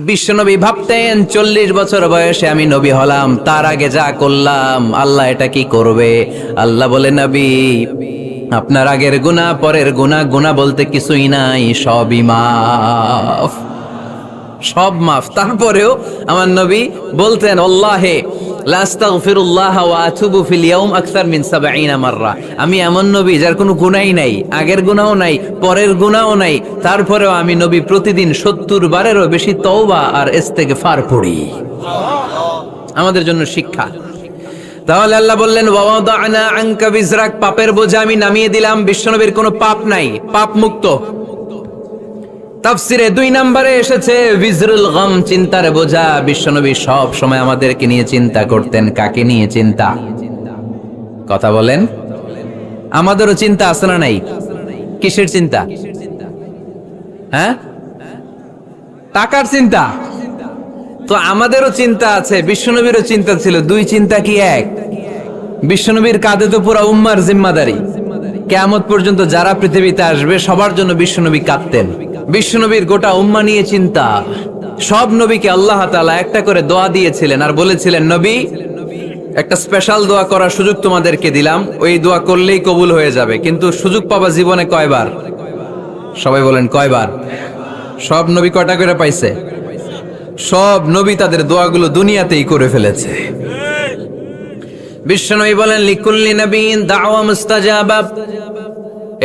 বিশ্বনবী ভাবতেন 40 বছর বয়সে আমি নবী হলাম, তার আগে যা করলাম আল্লাহ এটা কি করবে। আল্লাহ বলে, নবী আপনার আগের গুনাহ পরের গুনাহ, গুনাহ বলতে কিছুই নাই, সবই মাফ, সব মাফ। তারপরেও আমার নবী বলতেন, আল্লাহে লা আস্তাগফিরুল্লাহ ওয়া আতুবু ফিল ইয়াউম আকসার মিন 70 মাররা। আমি এমন নবী যার কোনো গুনাহই নাই, আগের গুনাহও নাই, পরের গুনাহও নাই, তারপরেও আমি নবী প্রতিদিন 70 বারেরও বেশি তওবা আর ইস্তেগফার পড়ি। আমাদের জন্য শিক্ষা। তাহলে আল্লাহ বললেন, ওয়া ওয়াদানা আনকা বিজরাক, পাপের বোঝা আমি নামিয়ে দিলাম। বিশ্বনবীর কোনো পাপ নাই, পাপ মুক্ত। তাফসিরে 2 নম্বরে এসেছে বিজরুল গম, চিন্তার বোঝা। বিশ্বনবী সব সময় আমাদেরকে নিয়ে চিন্তা করতেন। কাকে নিয়ে চিন্তা? কথা বলেন। আমাদেরও চিন্তা আছে না নাই? কিসের চিন্তা? হ্যাঁ, টাকার চিন্তা। তো আমাদেরও চিন্তা আছে, বিশ্বনবীরও চিন্তা ছিল। 2 চিন্তা কি এক? বিশ্বনবীর কাঁধে তো পুরো উম্মার জিম্মাদারি। কিয়ামত পর্যন্ত যারা পৃথিবীতে আসবে সবার জন্য বিশ্বনবী কাঁদতেন। বিশ্বনবীর গোটা উম্মাহ নিয়ে চিন্তা। সব নবীকে আল্লাহ তাআলা একটা করে দোয়া দিয়েছিলেন আর বলেছিলেন, নবী একটা স্পেশাল দোয়া করার সুযোগ তোমাদেরকে দিলাম, ওই দোয়া করলেই কবুল হয়ে যাবে। কিন্তু সুযোগ পাবা জীবনে কয়বার? সবাই বলেন কয়বার? সব নবী কয়টা করে পাইছে? সব নবী তাদের দোয়াগুলো দুনিয়াতেই করে ফেলেছে। বিশ্বনবী বলেন, লিকুল্লি নবিয়্যিন দাওয়া মুস্তাজাবা।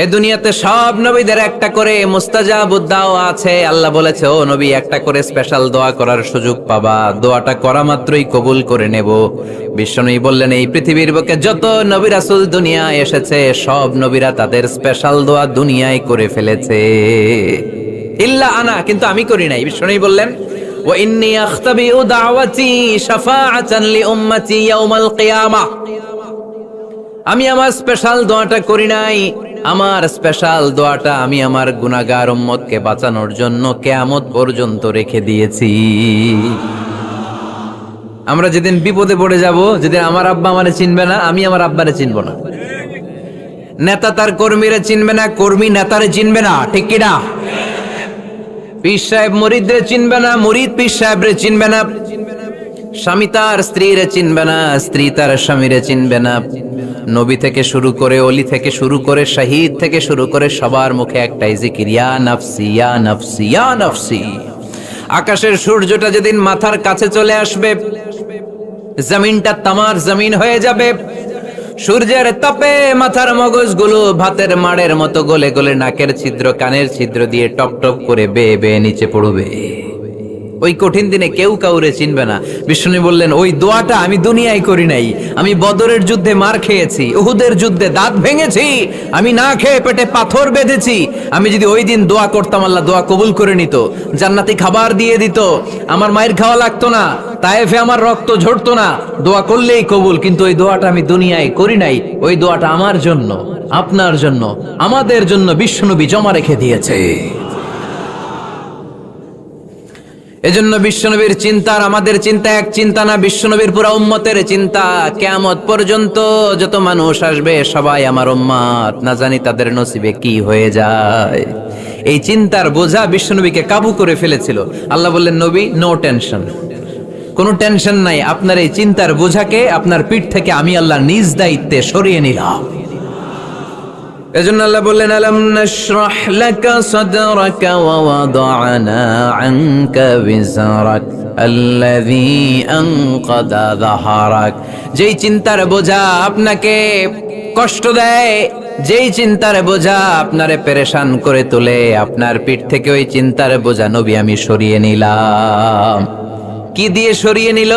এই দুনিয়াতে সব নবীদের একটা করে মুস্তাজাবুদ দাওয়া আছে। আল্লাহ বলেছে, ও নবী একটা করে স্পেশাল দোয়া করার সুযোগ পাবা, দোয়াটা করা মাত্রই কবুল করে নেব। বিশ্বনবী বললেন, এই পৃথিবীর বুকে যত নবী রাসূল দুনিয়ায় এসেছে সব নবীরা তাদের স্পেশাল দোয়া দুনিয়ায় করে ফেলেছে, ইল্লা আনা, কিন্তু আমি করি নাই। বিশ্বনবী বললেন, ওয়া ইন্নী আখতাবিউ দাওয়াতি শাফাআতান লি উম্মতি ইয়াউমাল কিয়ামাহ। আমি আমার স্পেশাল দোয়াটা করি নাই। আমার স্পেশাল দোয়াটা আমি আমার গুনাহগার উম্মতকে বাঁচানোর জন্য কিয়ামত পর্যন্ত রেখে দিয়েছি। আমরা যেদিন বিপদে পড়ে যাব, যেদিন আমার আব্বা আমারে চিনবে না, আমি আমার আব্বারে চিনব না, নেতা তার কর্মীরে চিনবে না, কর্মী নেতারে চিনবে না, ঠিক কি না? পীর সাহেব মুরিদরে চিনবে না, মুরিদ পীর সাহেবরে চিনবে না, স্বামী তার স্ত্রীরে চিনবে না, স্ত্রী তার স্বামীরে চিনবে না। নবী থেকে শুরু করে, অলি থেকে শুরু করে, শহীদ থেকে শুরু করে সবার মুখে একটাই জিকির, ইয়া নাফসি ইয়া নাফসি ইয়া নাফসি। আকাশের সূর্যটা যেদিন মাথার কাছে চলে আসবে, জমিনটা তামার জমিন হয়ে যাবে। সূর্যের তাপে মাথার মগজগুলো ভাতের মাড়ের মতো গলে গলে নাকের ছিদ্র, কানের ছিদ্র দিয়ে টপ টপ করে বেয়ে বেয়ে নিচে পড়বে। ওই কঠিন দিনে কেউ কাউরে চিনবে না। বিষ্ণু বললেন, ওই দোয়াটা আমি দুনিয়ায় করি নাই। আমি বদরের যুদ্ধে মার খেয়েছি, উহুদের যুদ্ধে দাঁত ভেঙেছি, আমি না খেয়ে পেটে পাথর বেঁধেছি। আমি যদি ওই দিন দোয়া করতাম, আল্লাহ দোয়া কবুল করে নিত, জান্নাতি খাবার দিয়ে দিত, আমার মায়ের খাওয়া লাগতো না, তায়েফে আমার রক্ত ঝরতো না, দোয়া করলেই কবুল। কিন্তু ওই দোয়াটা আমি দুনিয়ায় করি নাই। ওই দোয়াটা আমার জন্য, আপনার জন্য, আমাদের জন্য বিশ্বনবী জমা রেখে দিয়েছে। এজন্য বিশ্বনবীর চিন্তা আর আমাদের চিন্তা এক চিন্তা না, বিশ্বনবীর পুরা উম্মতের চিন্তা। কিয়ামত পর্যন্ত যত মানুষ আসবে সবাই আমার উম্মত, না জানি তাদের নসিবে কি হয়ে যায়। এই চিন্তার বোঝা বিশ্বনবীকে কাবু করে ফেলেছিল। আল্লাহ বললেন, নবী নো টেনশন, কোনো টেনশন নাই। আপনার এই চিন্তার বোঝাকে আপনার পিঠ থেকে আমি আল্লাহ নিজ দায়িত্বে সরিয়ে নিলাম। এজন্য আল্লাহ বললেন, আলাম নাশরাহ লাকা সাদরাকা ওয়া ওয়াদা'না আনকা বিজরাক আল্লাযী আনকাদা যাহরাক। যেই চিন্তার বোঝা আপনাকে কষ্ট দেয়, যেই চিন্তার বোঝা আপনারে পেরেশান করে তোলে, আপনার পিঠ থেকে ওই চিন্তার বোঝা নবী আমি সরিয়ে নিলাম। কি দিয়ে সরিয়ে নিল?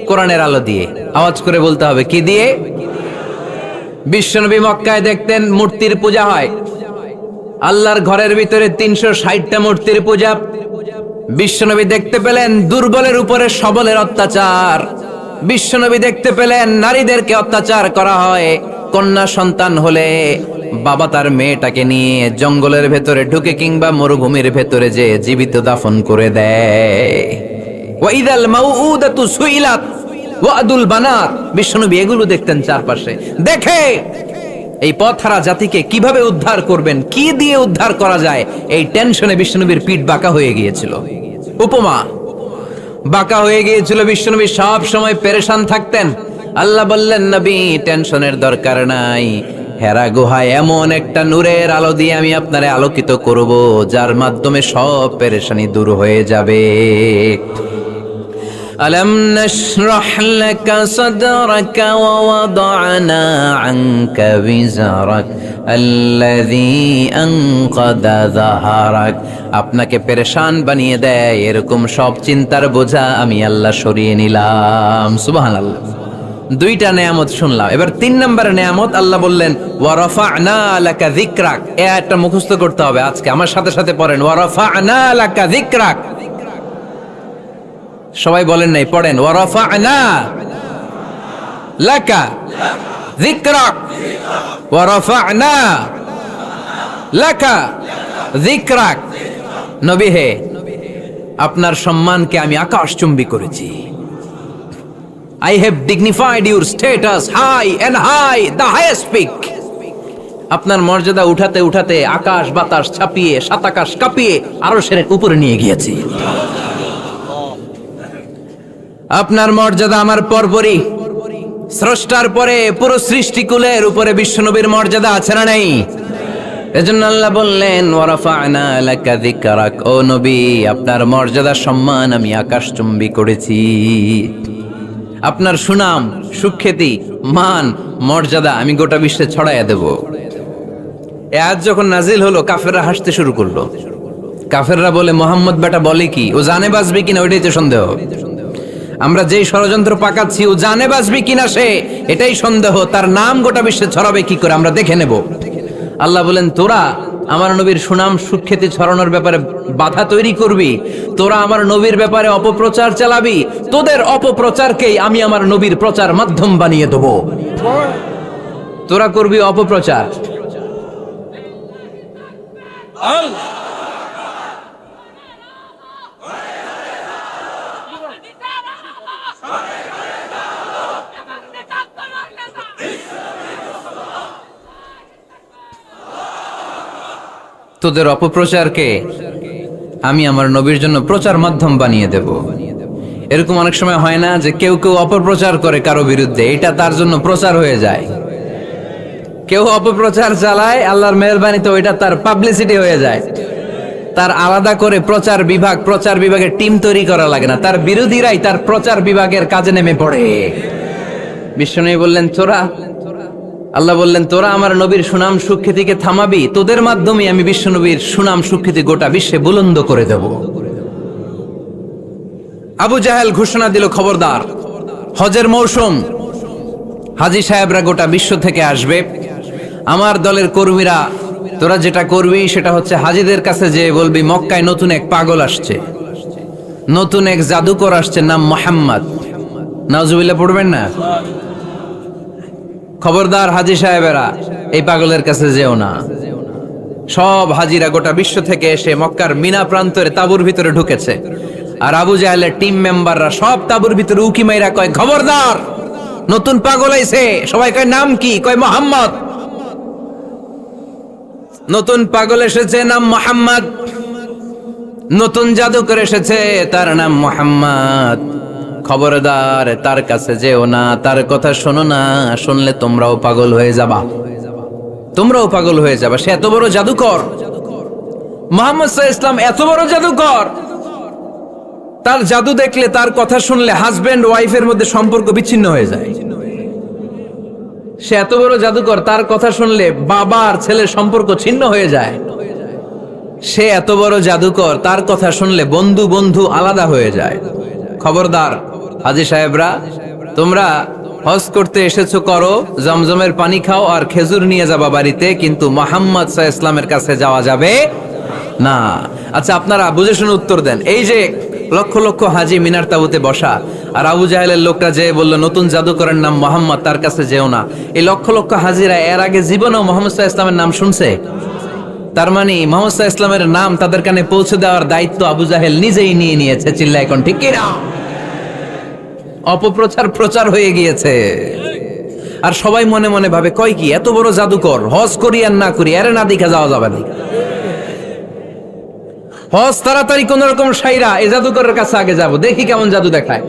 কোরআনের আলো দিয়ে। আওয়াজ করে বলতে হবে, কি দিয়ে? বিশ্বনবী মক্কায় দেখতেন মূর্তির পূজা হয়, আল্লাহর ঘরের ভিতরে 360টা মূর্তির পূজা। বিশ্বনবী দেখতে পেলেন দুর্বলের উপরে সবলের অত্যাচার। বিশ্বনবী দেখতে পেলেন নারীদেরকে অত্যাচার করা হয়। কন্যা সন্তান হলে বাবা তার মেয়েটাকে নিয়ে জঙ্গলের ভেতরে ঢুকে কিংবা মরুভূমির ভেতরে যে জীবিত দাফন করে দেয়। ওয়া ইযাল মাউউদাতু সুইলাত ওয়াদুল বানাত। বিশ্বনবী এগুলো দেখতেন চারপাশে। দেখে এই পথহারা জাতিকে কিভাবে উদ্ধার করবেন, কি দিয়ে উদ্ধার করা যায়, এই টেনশনে বিশ্বনবীর পিঠ বাঁকা হয়ে গিয়েছিল। উপমা, বাঁকা হয়ে গিয়েছিল, বিশ্বনবী সব সময় পেরেশান থাকতেন। আল্লাহ বললেন, নবী টেনশনের দরকার নাই, হেরা গুহায় এমন একটা নূরের আলো দিয়ে আমি আপনারে আলোকিত করব, যার মাধ্যমে সব পেরেশানি দূর হয়ে যাবে। ألم نشرح لك صدرك ووضعنا عنك وزرك الذي أنقض ظهرك। আপনাকে পেরেশান বানিয়ে দেয় এরকম সব চিন্তার বোঝা আমি আল্লাহ সরিয়ে নিলাম। সুবহানাল্লাহ। দুইটা নেয়ামত শুনলাম, এবার 3 নম্বরের নেয়ামত আল্লাহ বললেন ওয়া রাফা'না লাকা যিকরাক। এই আয়াতটা মুখস্থ করতে হবে আজকে, আমার সাথে সাথে পড়েন ওয়া রাফা'না লাকা যিকরাক। সবাই বলেন নাই, পড়েন ওয়া রাফা'না লাকা যিকরাক ওয়া রাফা'না লাকা যিকরাক। নবী হে, আপনার সম্মানকে আমি আকাশচুম্বী করেছি। I have dignified your status high and high, the highest peak. আপনার মর্যাদা উঠাতে উঠাতে আকাশ বাতাস ছাপিয়ে সাত আকাশ কাঁপিয়ে আরশের উপরে নিয়ে গিয়েছি। আপনার মর্যাদা আমার পরপরই, স্রষ্টার পরে পুরো সৃষ্টিকুলের উপরে বিশ্বনবীর মর্যাদা আছে না নাই? এজন্য আল্লাহ বললেন ওয়া রাফা'না লাকা যিকরাক। ও নবী, আপনার মর্যাদা সম্মান আমি আকাশচুম্বী করেছি। আপনার সুনাম সুখ্যাতি মান মর্যাদা আমি গোটা বিশ্বে ছড়াইয়া দেব। এ আয়াত যখন নাজিল হলো, কাফেররা হাসতে শুরু করলো। কাফেররা বলে, মোহাম্মদ বেটা বলে কি, ও জানে বাঁচবে কিনা ওইটাই তো সন্দেহ। আমরা যেই ষড়যন্ত্র পাকাচ্ছি, ও জানে বাঁচবে কিনা সে এটাই সন্দেহ, তার নাম গোটা বিশ্বে ছড়াবে কি করে আমরা দেখে নেব। আল্লাহ বলেন, তোরা আমার নবীর সুনাম সুখ্যাতি ছড়ানোর ব্যাপারে বাধা তৈরি করবি, তোরা আমার নবীর ব্যাপারে অপপ্রচার চালাবি, তোদের অপপ্রচারকেই আমি আমার নবীর প্রচার মাধ্যম বানিয়ে দেব। তোরা করবি অপপ্রচার। তোদের অপপ্রচারকে আমি আমার নবীর জন্য প্রচার মাধ্যম বানিয়ে দেব। এরকম অনেক সময় হয় না যে কেউ কেউ অপপ্রচার করে কারো বিরুদ্ধে, এটা তার জন্য প্রচার হয়ে যায়। কেউ অপপ্রচার চালায়, আল্লাহর মেহেরবানিতে ওইটা তার পাবলিসিটি হয়ে যায়। তার আলাদা করে প্রচার বিভাগের টিম তৈরি করা লাগে না, তার বিরোধীরাই তার প্রচার বিভাগের কাজে নেমে পড়ে। বিশ্বনবী বললেন, আল্লাহ বললেন, তোরা আমার নবীর সুনাম সুখ্যাতিকে থামাবি, তোদের মাধ্যমে আমি বিশ্বনবীর সুনাম সুখ্যাতি গোটা বিশ্বে বুলন্দ করে দেব। আবু জাহেল ঘোষণা দিল, খবরদার, হজের মৌসুম, হাজী সাহেবরা গোটা বিশ্ব থেকে আসবে। আমার দলের কর্মীরা, তোরা যেটা করবি সেটা হচ্ছে হাজীদের কাছে যে বলবি, মক্কায় নতুন এক পাগল আসছে, নতুন এক জাদুকর আসছে, নাম মুহাম্মদ। নাউজুবিল্লাহ পড়বেন না? খবরদার হাজী সাহেবেরা, এই পাগলের কাছে যেও না। সব হাজিরা গোটা বিশ্ব থেকে এসে মক্কার মিনা প্রান্তরে তাঁবুর ভিতরে ঢুকেছে, আর আবু জাহেলের টিম মেম্বাররা সব তাঁবুর ভিতরে উকি মাইরা কয়, খবরদার, নতুন পাগল আইছে। সবাই কয়, নাম কি? কয়, মুহাম্মদ। নতুন পাগল এসেছে, নাম মুহাম্মদ। নতুন জাদুকর এসেছে, তার নাম মুহাম্মদ। খবরদার, তার কাছে যেও না, তার কথা শোনো না, শুনলে তোমরাও পাগল হয়ে যাবা, তোমরাও পাগল হয়ে যাবা। সে এত বড় জাদুকর, মুহাম্মদ সাল্লাল্লাহু আলাইহি ওয়াসাল্লাম এত বড় জাদুকর, তার জাদু দেখলে, তার কথা শুনলে হাজবেন্ড ওয়াইফের মধ্যে সম্পর্ক বিচ্ছিন্ন হয়ে যায়। সে এত বড় জাদুকর, তার কথা শুনলে বাবা আর ছেলের সম্পর্ক ছিন্ন হয়ে যায়। সে এত বড় জাদুকর, তার কথা শুনলে বন্ধু বন্ধু আলাদা হয়ে যায়। খবরদার হাজী সাহেবরা, তোমরা হজ করতে এসেছো, করো, জমজমের পানি খাও আর খেজুর নিয়ে যাবা বাড়িতে, কিন্তু মুহাম্মদ সাল্লাল্লাহু আলাইহি ওয়াসাল্লামের কাছে যাওয়া যাবে না। আচ্ছা, আপনারা বুঝে শুনে উত্তর দেন। এই যে লক্ষ লক্ষ হাজী মিনার তাবুতে বসা, আর আবু জাহেলের লোকটা যে বললো নতুন জাদুকরের নাম মুহাম্মদ, তার কাছে যেও না, এই লক্ষ লক্ষ হাজীরা এর আগে জীবনেও মুহাম্মদ সাল্লাল্লাহু আলাইহি ওয়াসাল্লামের নাম শুনছে? তার মানে মুহাম্মদ সাল্লাল্লাহু আলাইহি ওয়াসাল্লামের নাম তাদের কানে পৌঁছে দেওয়ার দায়িত্ব আবু জাহেল নিজেই নিয়ে নিয়েছে। চিল্লায় এখন ঠিক কি না? অপপ্রচার প্রচার হয়ে গিয়েছে। আর সবাই মনে মনে ভাবে, কয় কি, এত বড় জাদুকর, হজ করি আর না করি, এর না দেখা যাওয়া যাবে না। হজ তাড়াতাড়ি কোন রকম সাইরা এই জাদুকরের কাছে আগে যাব, দেখি কেমন জাদু দেখায়,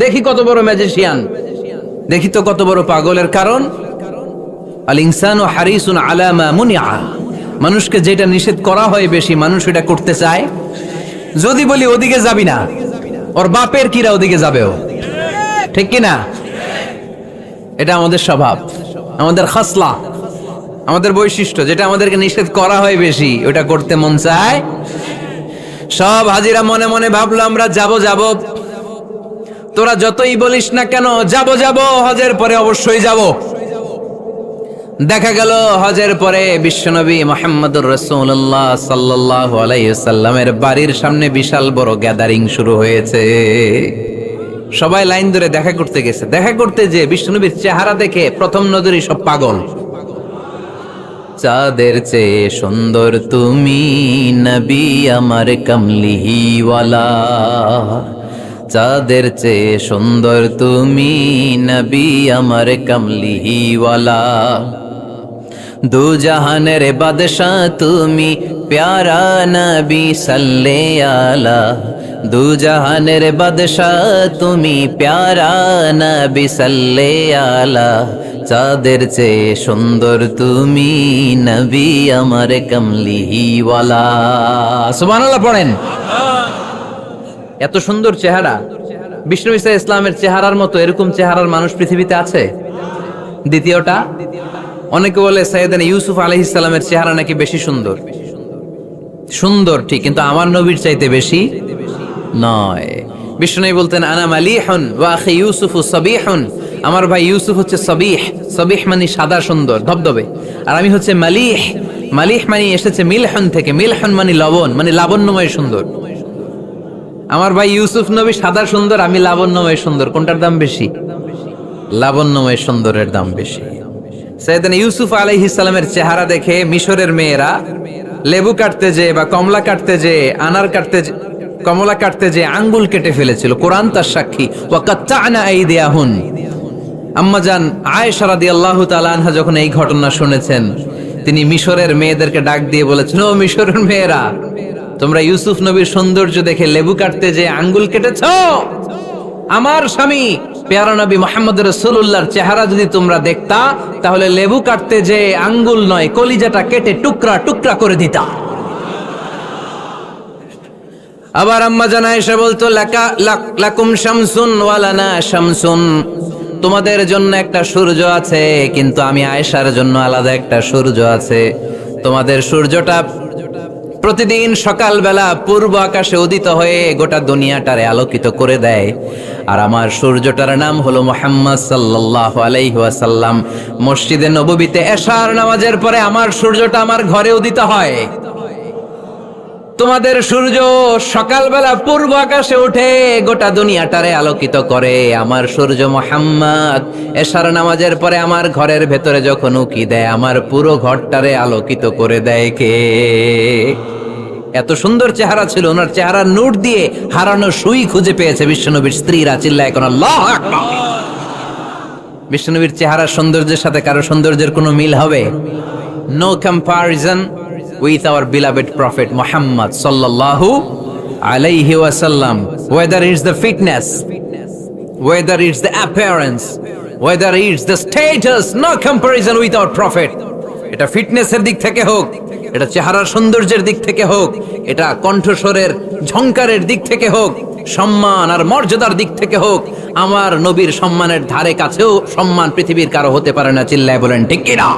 দেখি কত বড় ম্যাজিশিয়ান, দেখি তো কত বড় পাগলের। কারণ আল ইনসানু হারিসুন আলা মা মুনিআ, মানুষকে যেটা নিষেধ করা হয় বেশি মানুষ এটা করতে চায়। যদি বলি ওদিকে যাবি না, ওর বাপের কিরা ওদিকে যাবে ও, ঠিক কি না? এটা আমাদের স্বভাব, আমাদের খাসলা, আমাদের বৈশিষ্ট্য। যেটা আমাদেরকে নিষেধ করা হয় বেশি ওটা করতে মন চায়। সব হাজিরা মনে মনে ভাবলো আমরা যাব যাব, তোরা যতই বলিস না কেন যাব যাব, হজের পরে অবশ্যই যাব। দেখা গেল হজের পরে বিশ্বনবী মুহাম্মদুর রাসূলুল্লাহ সাল্লাল্লাহু আলাইহি ওয়াসাল্লামের বাড়ির সামনে বিশাল বড় গ্যাদারিং শুরু হয়েছে। সবাই লাইন ধরে দেখা করতে গেছে। দেখা করতে যে বিশ্বনবীর চেহারা দেখে প্রথম নজরেই সব পাগল। চাঁদের চেয়ে সুন্দর তুমি নবী আমার কমলিওয়ালা, চাঁদের চেয়ে সুন্দর তুমি নবী আমার কমলিওয়ালা, দু জাহানের বাদশাহ তুমি প্যারা নবী সাল্লে আলা, দু জাহানের বাদশাহ তুমি প্যারা নবী সাল্লে আলা, চাঁদের চেয়ে সুন্দর তুমি নবী আমার কমলিওয়ালা। সুবহানাল্লাহ পড়েন। এত সুন্দর চেহারা, বিষ্ণু ঈসা ইসলামের চেহারার মতো এরকম চেহারার মানুষ পৃথিবীতে আছে? দ্বিতীয়টা, অনেকে বলে সাইয়েদনা ইউসুফ আলাইহিস সালামের চেহারা নাকি বেশি সুন্দর। সুন্দর ঠিক, কিন্তু আমার নবীর চাইতে বেশি নয়। বিষ্ণু বলতেন আনা মালিহুন ওয়া আখি ইউসুফু সাবিহুন, আমার ভাই ইউসুফ হচ্ছে সাবিহ, সাবিহ মানে সাদা সুন্দর ধবধবে, আর আমি হচ্ছে মালিহ, মালিহ মানে এসেছে মিলহন থেকে, মিলহন মানে লবণ, মানে লাবণ্যময় সুন্দর। আমার ভাই ইউসুফ নবী সাদা সুন্দর, আমি লাবণ্যময় সুন্দর। কোনটার দাম বেশি? লাবণ্যময় সুন্দরের দাম বেশি। সাইয়েদনা ইউসুফ আলাইহিস সালামের চেহারা দেখে মিশরের মেয়েরা লেবু কাটতে যে বা কমলা কাটতে যে, আনার কাটতে, কমলা কাটতে যে আঙ্গুল কেটে ফেলেছিল। কোরআন তার সাক্ষী। ওয়া কাত্তা'না আইদিয়াহুন। আম্মাজান আয়েশা রাদিয়াল্লাহু তাআলা আনহা যখন এই ঘটনা শুনেছেন, তিনি মিশরের মেয়েদেরকে ডাক দিয়ে বলেছেন, ও মিশরের মেয়েরা, তোমরা ইউসুফ নবীর সৌন্দর্য দেখে লেবু কাটতে যে আঙ্গুল কেটেছো, আমার স্বামী পেয়ারা নবী মুহাম্মদ রাসূলুল্লাহর চেহারা যদি তোমরা দেখতা, তাহলে লেবু কাটতে যে আঙ্গুল নয়, কলিজাটা কেটে টুকরা টুকরা করে দিতা। আবার আম্মা জান আয়েশা বলতো, লাকুম শামসুন ওয়া লানা শামসুন, তোমাদের জন্য একটা সূর্য আছে, কিন্তু আমি আয়েশার জন্য আলাদা একটা সূর্য আছে। তোমাদের সূর্যটা প্রতিদিন সকালবেলা পূর্ব আকাশে উদিত হয়ে গোটা দুনিয়াটারে আলোকিত করে দেয়, আর আমার সূর্যটার নাম হলো মুহাম্মদ সাল্লাল্লাহু আলাইহি ওয়াসাল্লাম। মসজিদে নববীতে এশার নামাজের পরে আমার সূর্যটা আমার ঘরে উদিত হয়। তোমাদের সূর্য সকালবেলা পূর্ব আকাশে উঠে গোটা দুনিয়াটারে আলোকিত করে, আমার সূর্য মুহাম্মদ এশার নামাজের পরে আমার ঘরের ভেতরে যখন উকি দেয়, আমার পুরো ঘরটারে আলোকিত করে দেয় কে? এত সুন্দর চেহারা ছিল, ওনার চেহারার নূর দিয়ে হারানো সুই খুঁজে পেয়েছে বিশ্বনবীর স্ত্রীরা। চিল্লায় কোন আল্লাহু আকবার। বিশ্বনবীর চেহারার সৌন্দর্যের সাথে কারো সৌন্দর্যের কোনো মিল হবে? No comparison with our beloved prophet Muhammad sallallahu alayhi wasallam. Whether it's the fitness, whether it's the appearance, whether it's the status, no comparison with our prophet. এটা ফিটনেসের দিক থেকে হোক, এটা চেহারার সৌন্দর্যের দিক থেকে হোক, এটা কণ্ঠস্বরের ঝংকারের দিক থেকে হোক, সম্মান আর মর্যাদার দিক থেকে হোক, আমার নবীর সম্মানের ধারে কাছেও সম্মান পৃথিবীর কারো হতে পারে না। চিল্লায় বলেন ঠিক কিনা?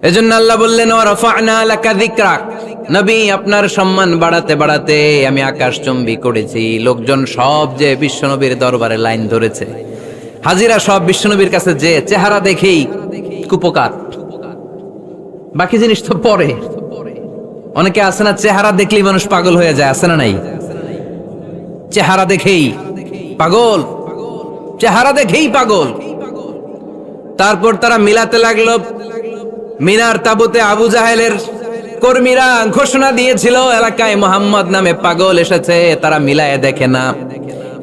এজন্য আল্লাহ বললেন, ওয়া রাফা'না লাকা যিকরাক, নবী আপনার সম্মান বাড়াতে বাড়াতে আমি আকাশচুম্বী করেছি। লোকজন সব যে বিশ্বনবীর দরবারে লাইন ধরেছে, হাজিরা সব বিশ্বনবীর কাছে যে চেহারা দেখেই কুপকার, বাকি জিনিস তো পরে। অনেকে আছে না, চেহারা দেখলেই মানুষ পাগল হয়ে যায়, আছে না নাই? চেহারা দেখেই পাগল, চেহারা দেখেই পাগল। তারপর তারা মিলাতে লাগলো। মিনার তাবুতে আবু জাহেলের কর্মীরা ঘোষণা দিয়েছিল, এলাকায় মোহাম্মদ নামে পাগল এসেছে। তারা মিলায়ে দেখে না,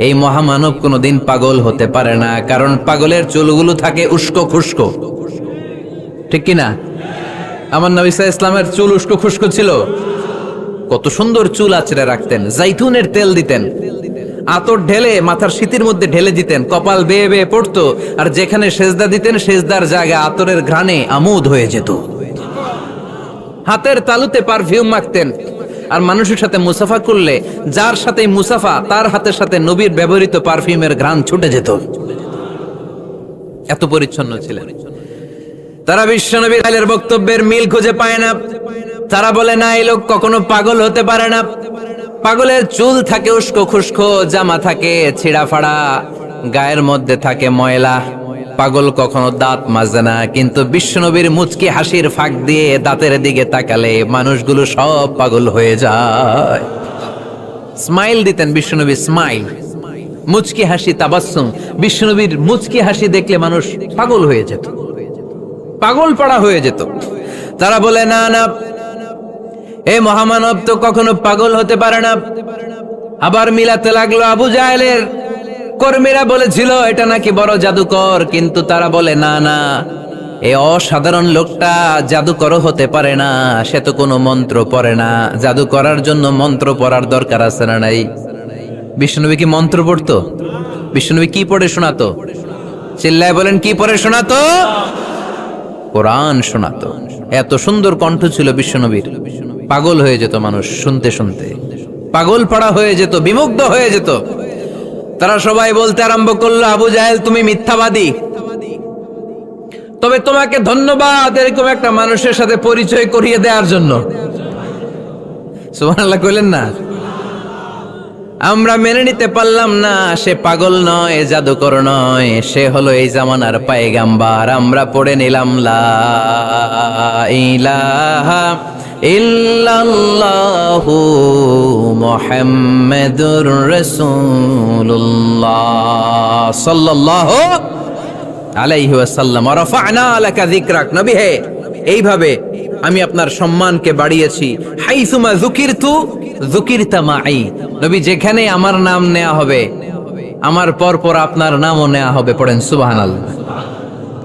এই মহামানব কোনোদিন পাগল হতে পারে না, কারণ পাগলের চুলগুলো থাকে উস্কো খুস্কো, ঠিক কিনা? আমার নবী সাল্লাল্লাহু আলাইহি ইসলামের চুল উস্কো খুস্কো ছিল, কত সুন্দর চুল আঁচড়ে রাখতেন, জাইতুনের তেল দিতেন, আতর ঢেলে মাথার শীতের মধ্যে ঢেলে দিতেন, কপাল বেয়ে বেয়ে পড়তো, আর যেখানে সেজদা দিতেন সেজদার জায়গায় আতরের ঘ্রাণে আমোদ হয়ে যেত। হাতের তালুতে পারফিউম মাখতেন, আর মানুষের সাথে মুসাফা করলে যার সাথে মুসাফা তার হাতের সাথে নবীর ব্যবহৃত পারফিউমের ঘ্রাণ ছুটে যেত। এত পরিচ্ছন্ন ছিলেন। তারা বিশ্বনবীর আলের বক্তব্যের মিল খুঁজে পায় না। তারা বলে না, এই লোক কখনো পাগল হতে পারে না। পাগলের চুল থাকে উস্কো খুস্কো, জামা থাকে ছিঁড়া ফাড়া, গায়ের মধ্যে থাকে ময়লা। পাগল কখনো দাঁত মাজে না, কিন্তু বিশ্বনবীর মুচকি হাসির ফাঁক দিয়ে দাঁতের দিকে তাকালে মানুষগুলো সব পাগল হয়ে যায়। স্মাইল দিতেন বিশ্বনবী, স্মাইল, মুচকি হাসি, তাবাসসুম। বিশ্বনবীর মুচকি হাসি দেখলে মানুষ পাগল হয়ে যেত, পাগল পাড়া হয়ে যেত। তারা বলে না না, এ মহামানব তো কখনো পাগল হতে পারে না। আবার মিলাতে লাগলো আবু জাহেলের কর্মীরা বলেছিল এটা নাকি বড় জাদুকর, কিন্তু তারা বলে না না, এই অসাধারণ লোকটা জাদুকরও হতে পারে না, সে তো কোনো মন্ত্র পড়ে না। জাদু করার জন্য মন্ত্র পড়ার দরকার আছে না নাই? বিষ্ণুনবী কি মন্ত্র পড়তো? বিষ্ণুনবী কি পড়ে শোনাতো? চিল্লায় বলেন, কি পড়ে শোনাতো? কোরআন শোনাতো। এত সুন্দর কণ্ঠ ছিল বিশ্বনবীর, পাগল হয়ে যেত মানুষ শুনতে শুনতে, পাগল পাড়া হয়ে যেত, বিমুগ্ধ হয়ে যেত। তারা সবাই বলতে আরম্ভ করলো, আবু জাহেল তুমি মিথ্যাবাদী, তবে তোমাকে ধন্যবাদ এরকম একটা মানুষের সাথে পরিচয় করিয়ে দেওয়ার জন্য। সুবহানাল্লাহ কইলেন না? আমরা মেনে নিতে পারলাম না সে পাগল নয়, জাদুকর নয়, সে হলো এই জামানার পায়গাম্বার। আমরা পড়ে নিলাম লা ইলাহা ইল্লাল্লাহু মুহাম্মাদুর রাসূলুল্লাহ সাল্লাল্লাহু আলাইহি ওয়াসাল্লাম। ওয়া রাফা'না লাকা যিকরাক। নবী হে, এইভাবে আমি আপনার সম্মানকে বাড়িয়েছি। হাইসুমা যুকিরতু যুকিরতা মাই। নবী যেখানে আমার নাম নেওয়া হবে, আমার পর পর আপনার নামও নেওয়া হবে। পড়েন সুবহানাল্লাহ।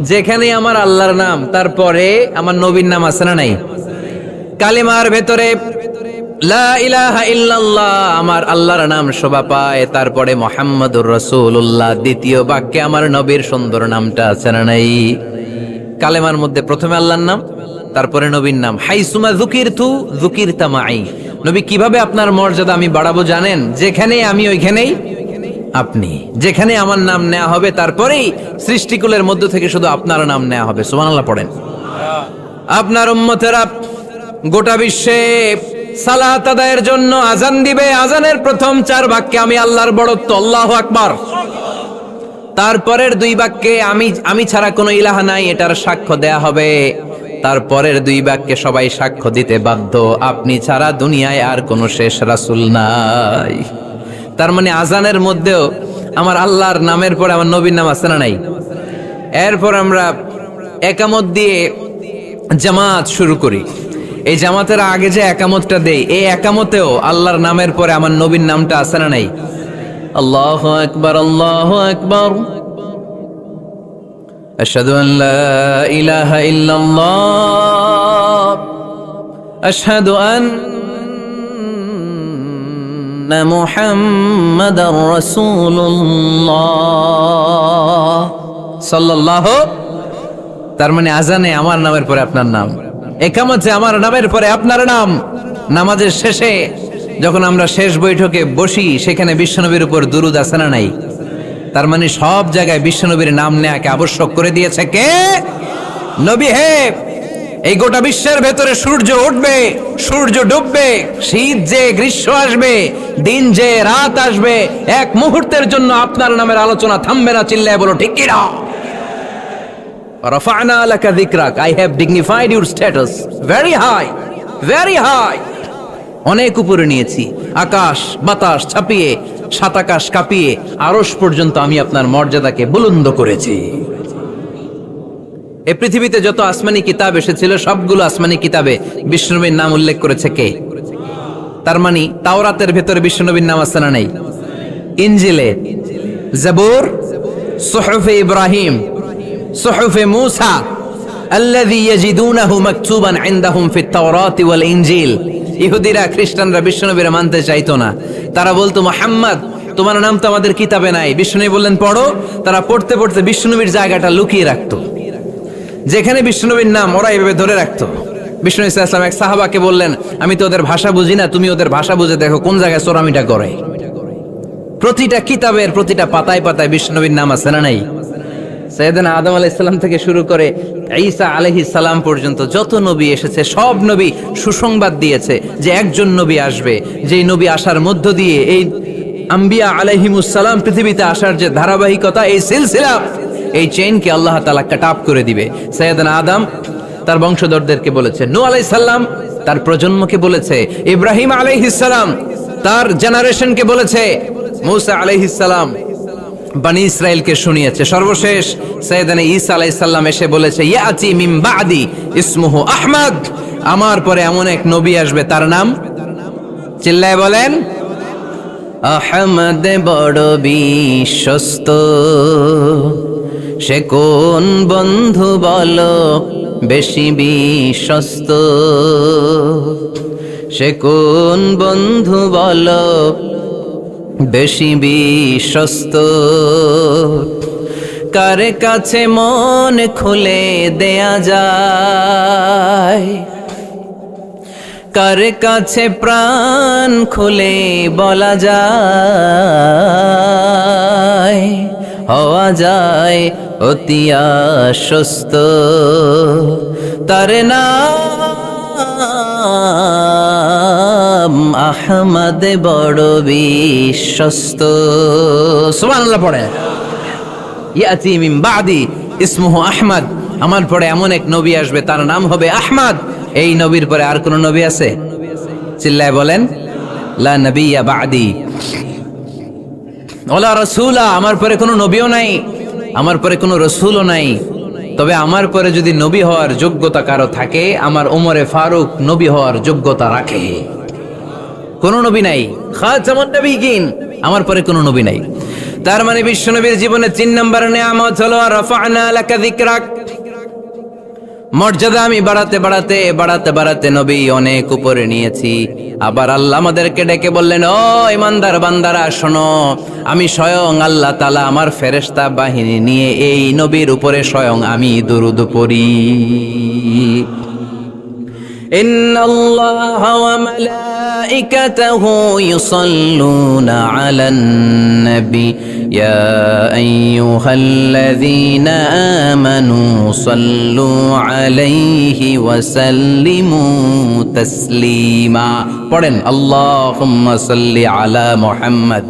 যেখানে আমার আল্লাহর নাম, তারপরে আমার নবীর নাম আছে না নাই? কালিমার ভেতরে লা ইলাহা ইল্লাল্লাহ আমার আল্লাহর নাম শোভা পায়, তারপরে মুহাম্মাদুর রাসূলুল্লাহ দ্বিতীয় বাক্যে আমার নবীর সুন্দর নামটা আছে না নাই? কালেমার মধ্যে প্রথমে আল্লাহর নাম, তারপরে নবীর নাম। হাইসুমা যুকিরতু যুকিরতা মাই। নবী কিভাবে আপনার মর্যাদা আমি বাড়াবো জানেন? যেখানে আমি ওইখানেই আপনি। যেখানে আমার নাম নেওয়া হবে, তারপরেই সৃষ্টিকুলের মধ্য থেকে শুধু আপনার নাম নেওয়া হবে। সুবহানাল্লাহ পড়েন। আপনার উম্মতেরা গোটা বিশ্বে সালাত আদায়ের জন্য আজান দিবে। আজানের প্রথম 4 বাক্যে আমি আল্লাহর বড়ত্ব, আল্লাহু আকবার। তারপরের 2 বাক্যে আমি ছাড়া কোনো ইলাহা নাই, এটার সাক্ষ্য দেয়া হবে। তারপরের 2 বাক্যে সবাই সাক্ষ্য দিতে বাধ্য, আপনি ছাড়া দুনিয়ায় আর কোনো শেষ রাসূল নাই। তার মানে আজানের মধ্যেও আমার আল্লাহর নামের পরে আমার নবীর নাম আছে না নাই? এরপর আমরা একামত দিয়ে জামাত শুরু করি। এই জামাতের আগে যে একামতটা দেই, এই একামতেও আল্লাহর নামের পরে আমার নবীর নামটা আছে না নাই? আল্লাহু আকবার, আল্লাহু আকবার, আশহাদু আন লা ইলাহা ইল্লাল্লাহ, আশহাদু আন্না মুহাম্মাদার রাসূলুল্লাহ সাল্লাল্লাহু। তার মানে আজানে আমার নামের পরে আপনার নাম, একামতে আমার নামের পরে আপনার নাম। নামাজের শেষে যখন আমরা শেষ বৈঠকে বসি, সেখানে বিশ্বনবীর উপর দুরূদ আছে না নাই? তার মানে সব জায়গায় বিশ্বনবীর নাম নেয়াকে আবশ্যক করে দিয়েছে কে? নবী হে, এই গোটা বিশ্বের ভেতরে সূর্য উঠবে, সূর্য ডুববে, শীত যে গ্রীষ্ম আসবে, দিন যে রাত আসবে, এক মুহূর্তের জন্য আপনার নামের আলোচনা থামবে না। চিল্লায় বলো ঠিক কি না? রাফা'না লাকা যিকরাক, I have dignified your status very high, very high। অনেক উপরে নিয়েছি, আকাশ বাতাস ছাপিয়ে, 7 আকাশ কাঁপিয়ে আরশ পর্যন্ত আমি আপনার মর্যাদাকে বুলন্দ করেছি। এই পৃথিবীতে যত আসমানি কিতাব এসেছিল, সবগুলো আসমানি কিতাবে বিশ্বনবীর নাম উল্লেখ করেছে কে? তার মানে তাওরাতের ভেতরে বিশ্বনবীর নাম আছে না নাই? ইনজিলে, জাবুর, সুহুফে ইব্রাহিম, সুহুফে মূসা, আল্লাযী ইয়াজিদুনাহু মাকতুবান ইনদাহুম ফিত তাওরাতি ওয়াল ইনজিল। ইহুদিরা খ্রিস্টানরা বিশ্বনবীরা মানতে চাইতো না। তারা বলতো, মুহাম্মদ তোমার নাম তো আমাদের কিতাবে নাই। বিশ্বনবী বললেন পড়ো। তারা পড়তে পড়তে বিশ্বনবীর জায়গাটা লুকিয়ে রাখতো। যেখানে বিশ্বনবীর নাম ওরা এইভাবে ধরে রাখতো। বিষ্ণু ইসলাম এক সাহাবাকে বললেন, আমি তো ওদের ভাষা বুঝি না, তুমি ওদের ভাষা বুঝে দেখো কোন জায়গায় চোরামিটা করে। প্রতিটা কিতাবের প্রতিটা পাতায় পাতায় বিষ্ণুনবীর নাম আছে না নাই? সাইয়েদনা আদম আলাইহিস সালাম থেকে শুরু করে ঈসা আলাইহিস সালাম পর্যন্ত যত নবী এসেছে সব নবী সুসংবাদ দিয়েছে যে একজন নবী আসবে, যেই নবী আসার মধ্য দিয়ে এই আম্বিয়া আলাইহিমুস সালাম পৃথিবীতে আসার যে ধারাবাহিকতা, এই সিলসিলা, এই চেইনকে আল্লাহ তাআলা কাট অফ করে দিবে। সাইয়েদনা আদম তার বংশধরদেরকে বলেছে, নূহ আলাইহিস সালাম তার প্রজন্মকে বলেছে, ইব্রাহিম আলাইহিস সালাম তার জেনারেশনকে বলেছে, মূসা আলাইহিস সালাম বনি ইসরাইলকে শুনিয়েছে। সর্বশেষ সাইয়েদনা ঈসা আলাইহিস সালাম এসে বলেছে, ইয়াতি মিন বাদি ইসমুহু আহমদ, আমার পরে এমন এক নবী আসবে তার নাম, চিল্লায় বলেন, আহমদ বড় বিশ্বস্ত। সে কোন বন্ধু বলো বেশি বিশ্বস্ত? সে কোন বন্ধু বলো বেশি বিশ্বস্ত? কার কাছে মন খুলে দেয়া যায়, কার কাছে প্রাণ খুলে বলা যায়, হওয়া যায় অতি আশ্বস্ত। তার নাম আহমদ বড় বিশ্বস্ত। সুবহানাল্লাহ পড়ে, ইয়াতি মিন বাদি ইসমুহু আহমদ, আমার পরে এমন এক নবী আসবে তার নাম হবে আহমদ। এই নবীর পরে আর কোন নবী আছে? চিল্লায় বলেন, লা নবিয়্যা বাদি ওয়ালা রাসূলা, আমার পরে কোনো নবীও নাই, আমার পরে কোনো রাসূলও নাই। তবে আমার পরে যদি নবী হওয়ার যোগ্যতা কারো থাকে, আমার ওমরে ফারুক নবী হওয়ার যোগ্যতা রাখে। কোন নবী নাই, খাতামুন নবিয়্যিন, আমার পরে কোনো নবী নাই। তার মানে বিশ্বনবীর জীবনে 3 নম্বর নিয়ামত হলো রাফা'না লাকা যিকরাক, মর্যাদা আমি বাড়াতে বাড়াতে বাড়াতে বাড়াতে নবী অনেক উপরে নিয়েছি। আবার আল্লাহ আমাদেরকে ডেকে বললেন, ও ইমানদার বান্দারা শোনো, আমি স্বয়ং আল্লাহ তাআলা আমার ফেরেশতা বাহিনী নিয়ে এই নবীর উপরে স্বয়ং আমি দুরূদ পড়ি। ইন্নাল্লাহা ওয়া মালাইকাতাহু ইউসাল্লুনা আলান নবী ইয়া আইয়ুহাল্লাযীনা আমানু সাল্লু আলাইহি ওয়া সাল্লিমু তাসলিমা। পড়েন, আল্লাহুম্মা সাল্লি আলা মুহাম্মদ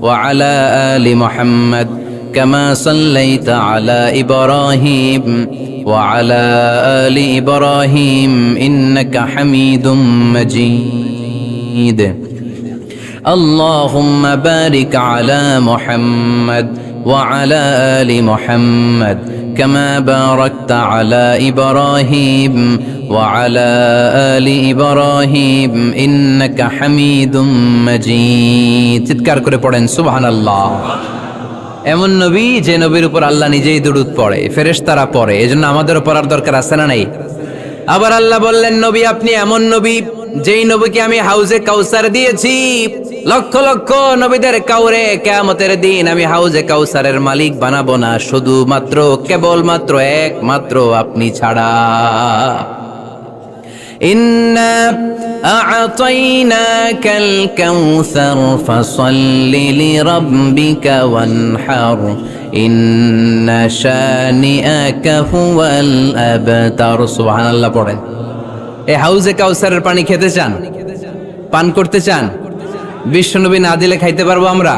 ওয়া আলা আলি মুহাম্মদ কামা সাল্লাইতা আলা ইব্রাহিম ওয়া আলা আলি ইব্রাহিম ইন্নাকা হামিদুম মাজিদ। اللهم بارك على محمد وعلى آل محمد كما باركت على إبراهيم وعلى آل إبراهيم إنك حميد مجيد। চিৎকার করে পড়েন সুবহানাল্লাহ। এমন নবী যে নবীর উপর আল্লাহ নিজেই দুরূদ পড়ে, ফেরেশতারা পড়ে, এজন্য আমাদেরও পড়ার দরকার আছে না নাই? আবার আল্লাহ বললেন, নবী আপনি এমন নবী যেই নবীকে আমি হাউজে কাউসার দিয়েছি। লক্ষ লক্ষ নবীদের কাউরে কিয়ামতের দিন আমি হাউজে কাউসারের মালিক বানাবো না, শুধুমাত্র কেবলমাত্র একমাত্র আপনি ছাড়া। ইন্না আ'তাইনাকাল কাউসার ফাসাল্লি লিরাব্বিকা ওয়ানহার ইন্না শানিআকা হুয়াল আবতার। সুবহানাল্লাহ পড়েন। এই হাউজে কাউসারের পানি খেতে চান, পান করতে চান? বিশ্বনবী না দিলে খাইতে পারবো আমরা?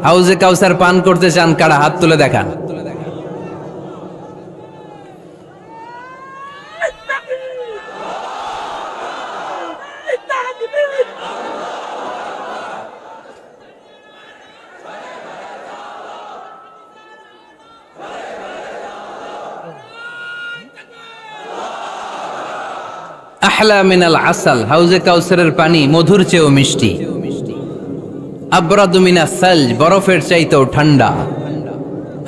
হাউজে কাউসার পান করতে চান কারা? হাত তুলে দেখান। আহলা মিনাল আসাল, হাউজে কাউসারের পানি মধুর চেয়েও মিষ্টি। আবরাদু মিনাস সালজ, বরফের চাইতেও ঠান্ডা।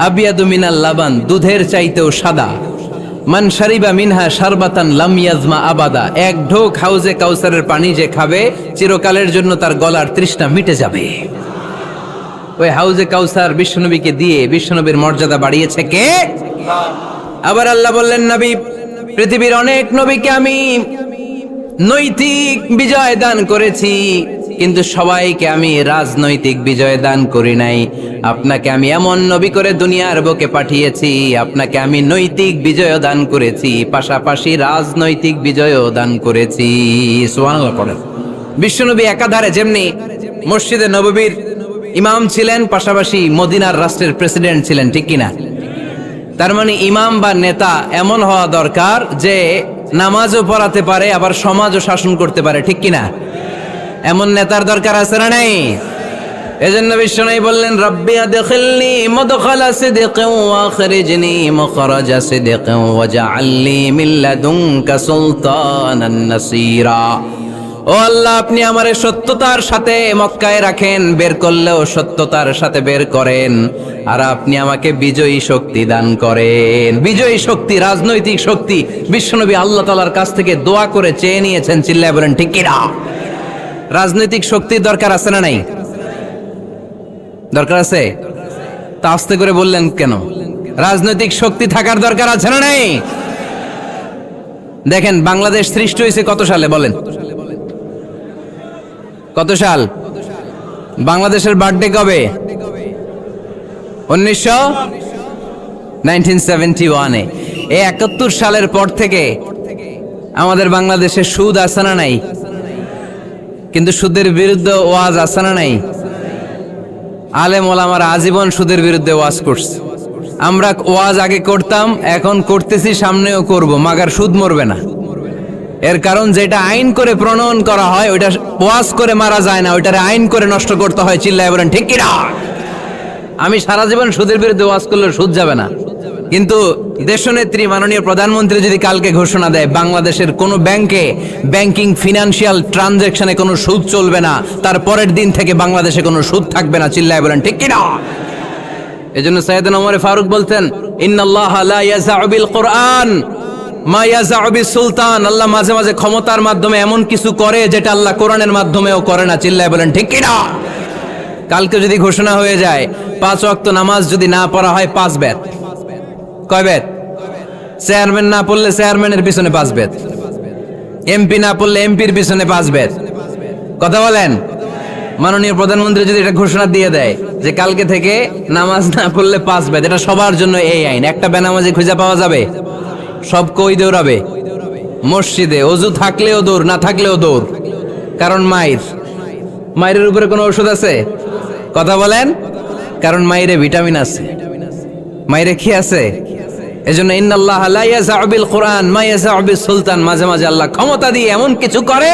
আবিয়াদু মিনাল লাবান, দুধের চাইতেও সাদা। মান শারিবা মিনহা শারবাতান লাম ইয়াজমা আবাদা, এক ঢোক হাউজে কাউসারের পানি যে খাবে চিরকালের জন্য তার গলার তৃষ্ণা মিটে যাবে। ওই হাউজে কাউসার বিশ্বনবীকে দিয়ে বিশ্বনবীর মর্যাদা বাড়িয়েছে কে? আবার আল্লাহ বললেন, নবী, পৃথিবীর অনেক নবীকে আমি নৈতিক বিজয় দান করেছি, কিন্তু সবাইকে আমি রাজনৈতিক বিজয় দান করি নাই। আপনাকে আমি এমন নবী করে দুনিয়ার বুকে পাঠিয়েছি, আপনাকে আমি নৈতিক বিজয় দান করেছি, পাশাপাশি রাজনৈতিক বিজয়ও দান করেছি। সুবহানাল্লাহ পড়েন। বিশ্বনবী একাধারে যেমনি মসজিদে নববীর ইমাম ছিলেন, পাশাপাশি মদিনার রাষ্ট্রের প্রেসিডেন্ট ছিলেন, ঠিক কিনা? তার মানে ইমাম বা নেতা এমন হওয়া দরকার যে নামাজও পড়াতে পারে, আবার সমাজও শাসন করতে পারে, ঠিক কিনা? এমন নেতার দরকার আছে না নাই? এজন্য বিশ্বনবী বললেন, রব্বি আদখিলনি মুদখালা সিদকিন ওয়া আখরিজনি মুখরাজা সিদকিন ওয়াজআলনি মিন লাদুনকা সুলতানান নাসীরা। ও আল্লাহ, আপনি আমারে সত্যতার সাথে মক্কায় রাখেন, বের করলেও সত্যতার সাথে বের করেন, আর আপনি আমাকে বিজয়ী শক্তি দান করেন। বিজয়ী শক্তি, রাজনৈতিক শক্তি বিশ্বনবী আল্লাহ তাআলার কাছ থেকে দোয়া করে চেয়ে নিয়েছেন। চিল্লায় বলেন ঠিক কিনা? রাজনৈতিক শক্তির দরকার আছে না নাই? দরকার আছে? তা আস্তে করে বললেন কেন? রাজনৈতিক শক্তি থাকার দরকার আছে না নাই? দেখেন, বাংলাদেশ সৃষ্টি হয়েছে কত সালে বলেন? কত সাল? বাংলাদেশের বার্থডে কবে? 1971-এ। এই 71 সালের পর থেকে আমাদের বাংলাদেশে সুদ আছে না নাই? কিন্তু সুদের বিরুদ্ধে ওয়াজ আছে না নাই? আলেম ওলামারা আজীবন সুদের বিরুদ্ধে ওয়াজ করছে। আমরা ওয়াজ আগে করতাম, এখন করতেছি, সামনেও করব, মাগার সুদ মরবে না। এর কারণ যেটা আইন করে প্রণয়ন করা হয় ওইটা ওয়াজ করে মারা যায় না, ওইটারে আইন করে নষ্ট করতে হয়। চিল্লায় বলেন ঠিক কিনা? আমি সারা জীবন সুদের বিরুদ্ধে ওয়াজ করলে সুদ যাবে না, কিন্তু দেশনেত্রী মাননীয় প্রধানমন্ত্রী যদি কালকে ঘোষণা দেয় বাংলাদেশের কোনো ব্যাংকে ব্যাংকিং ফিনান্সিয়াল ট্রানজাকশনে কোনো সুদ চলবে না, তার পরের দিন থেকে বাংলাদেশে কোনো সুদ থাকবে না। চিল্লায় বলেন ঠিক কিনা? এজন্য সাইয়েদনা ওমর ফারুক বলতেন, ইন্নাল্লাহা লা ইয়াযাউ বিল কুরআন মা ইয়াযাউ বিস সুলতান। আল্লাহ মাঝে মাঝে ক্ষমতার মাধ্যমে এমন কিছু করে যেটা আল্লাহ কোরআনের মাধ্যমেও করে না। চিল্লায় বলেন ঠিক কিনা? কালকে যদি ঘোষণা হয়ে যায় 5 ওয়াক্ত নামাজ যদি না পড়া হয় 5 বেত। কয় বেত? চেয়ারম্যান না পড়লে চেয়ারম্যানের পিছনে 5 বেত, এমপি না পড়লে এমপির পিছনে 5 বেত। কথা বলেন? মাননীয় প্রধানমন্ত্রী যদি এটা ঘোষণা দিয়ে দেয় যে কালকে থেকে নামাজ না পড়লে 5 বেত, এটা সবার জন্য এই আইন। একটা বেনামাজি খুঁজে পাওয়া যাবে? সব কই দৌড়াবে? মসজিদে ওযু থাকলেও দৌড়, না থাকলেও দৌড়। কারণ মায়ের উপরে কোনো ওষুধ আছে? কথা বলেন? কারণ মায়েরে ভিটামিন আছে, মায়েরে কি আছে? এজন্য ইন্নাল্লাহা লা ইয়াযাউ বিল কুরআন মা ইয়াযাউ বিস সুলতান। মাঝে মাঝে আল্লাহ ক্ষমতা দিয়ে এমন কিছু করে